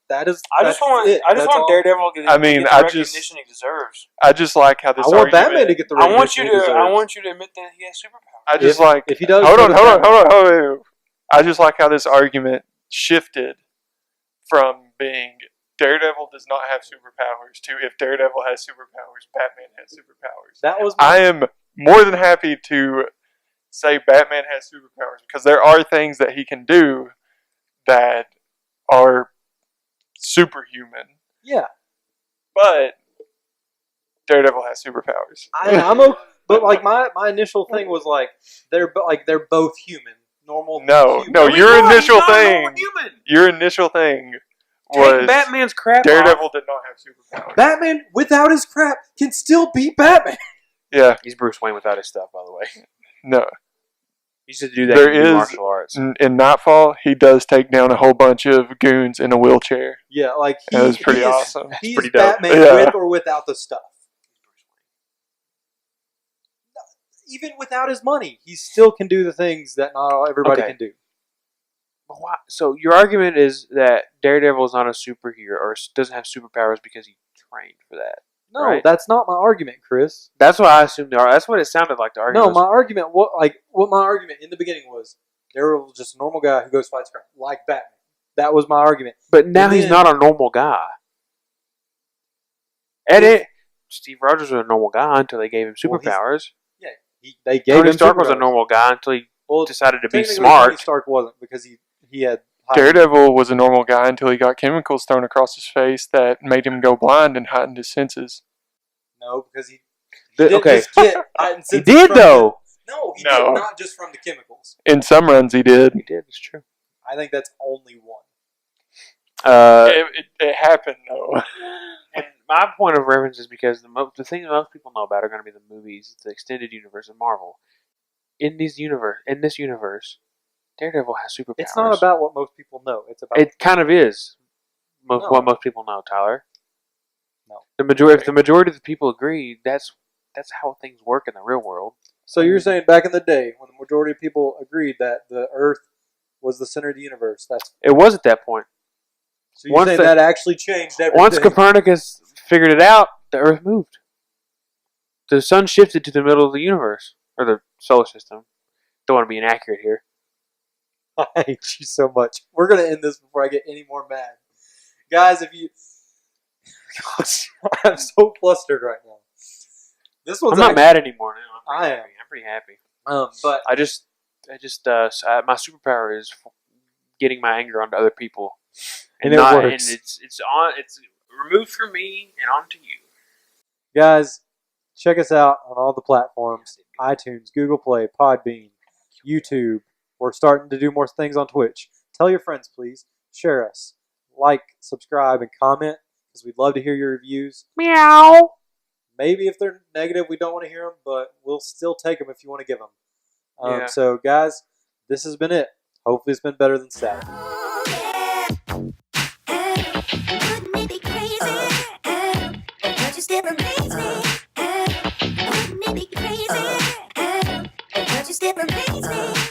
S2: That is.
S5: I just
S2: that's
S5: want
S2: it.
S5: I just
S2: That's
S5: want
S2: all.
S5: Daredevil to get,
S4: I mean,
S5: get the
S4: I
S5: recognition
S4: just-
S5: he deserves.
S4: I just like how this
S2: I want
S4: argument.
S2: Batman to get the.
S5: I want you
S2: recognition
S5: to
S2: he deserves.
S5: I want you to admit that he has superpowers.
S4: I just
S2: If-
S4: like
S2: if he does,
S4: Hold
S2: so
S4: on,
S2: does
S4: hold on,
S2: Batman.
S4: hold on. I just like how this argument shifted from being Daredevil does not have superpowers to if Daredevil has superpowers, Batman has superpowers.
S2: That was.
S4: I am more than happy to say Batman has superpowers because there are things that he can do that are superhuman,
S2: Yeah.
S4: but Daredevil has superpowers.
S2: I'm okay, but like my initial thing was like they're both human, normal.
S4: No,
S2: human.
S4: no,
S5: he's
S4: your
S5: not. He's
S4: initial
S5: not a normal
S4: thing,
S5: human.
S4: your initial thing
S5: Take
S4: was
S5: Batman's crap
S4: Daredevil
S5: off.
S4: did not have superpowers.
S2: Batman without his crap can still beat Batman.
S4: Yeah,
S5: He's Bruce Wayne without his stuff, by the way.
S4: no.
S5: He used to do that
S4: There
S5: in
S4: is-
S5: martial arts.
S4: In Nightfall, he does take down a whole bunch of goons in a wheelchair.
S2: Yeah, like he,
S4: That was pretty
S2: he is-
S4: awesome.
S2: He
S5: pretty
S2: is
S5: dope.
S2: Batman
S4: Yeah.
S2: with or without the stuff. Even without his money, he still can do the things that not everybody
S5: Okay.
S2: can do.
S5: But why? So your argument is that Daredevil is not a superhero or doesn't have superpowers because he trained for that.
S2: No,
S5: Right.
S2: that's not my argument, Chris.
S5: That's what I assumed. That's what it sounded like. The argument.
S2: No, my argument, what my argument in the beginning was, Daredevil was just a normal guy who goes fights crime, like Batman. That was my argument.
S5: but now
S2: and
S5: he's
S2: then-
S5: not a normal guy. Steve Rogers was a normal guy until they gave him
S2: Well, he's-
S5: superpowers.
S2: They gave
S5: Tony
S2: him
S5: Stark was a
S2: superpowers.
S5: normal guy until he
S2: Well,
S5: decided to be
S2: technically,
S5: smart.
S2: Tony Stark wasn't because he had high-
S4: Daredevil was a normal guy until he got chemicals thrown across his face that made him go blind and heightened his senses.
S2: No, because he
S5: The-
S2: didn't
S5: okay.
S2: just get heightened
S5: He
S2: senses
S5: did
S2: from
S5: though.
S2: No, he
S4: No.
S2: did not just from the chemicals.
S4: In some runs, he did.
S5: He did. It's true.
S2: I think that's only one.
S4: It happened though.
S5: And my point of reference is because the things most people know about are going to be the movies, the extended universe of Marvel. In this universe, Daredevil has superpowers.
S2: It's not about what most people know. It's about
S5: It kind of is.
S2: No.
S5: What most people know, Tyler.
S2: No.
S5: If the majority of the people agree, that's how things work in the real world.
S2: So you're saying back in the day when the majority of people agreed that the Earth was the center of the universe, that's
S5: It was at that point.
S2: so you're
S5: Once
S2: saying
S5: the-
S2: that actually changed everything.
S5: Once Copernicus figured it out, the Earth moved. The sun shifted to the middle of the universe or the solar system. Don't want to be inaccurate here.
S2: I hate you so much. We're gonna end this before I get any more mad, guys. If you, gosh, I'm so flustered right now. This one's
S5: I'm not
S2: actually-
S5: mad anymore now.
S2: I am.
S5: I'm pretty happy.
S2: But
S5: I just my superpower is getting my anger onto other people,
S2: And it
S5: not,
S2: works.
S5: And it's removed from me and onto you.
S2: guys, check us out on all the platforms: iTunes, Google Play, Podbean, YouTube. We're starting to do more things on Twitch. Tell your friends, please. Share us. Like, subscribe, and comment because we'd love to hear your reviews.
S5: Meow.
S2: Maybe if they're negative, we don't want to hear them, but we'll still take them if you want to give them.
S5: Yeah.
S2: So, guys, this has been it. Hopefully, it's been better than Saturday.
S1: Oh, yeah. Wouldn't it be crazy? Don't you still amaze me? Wouldn't it be crazy? Don't you still amaze me?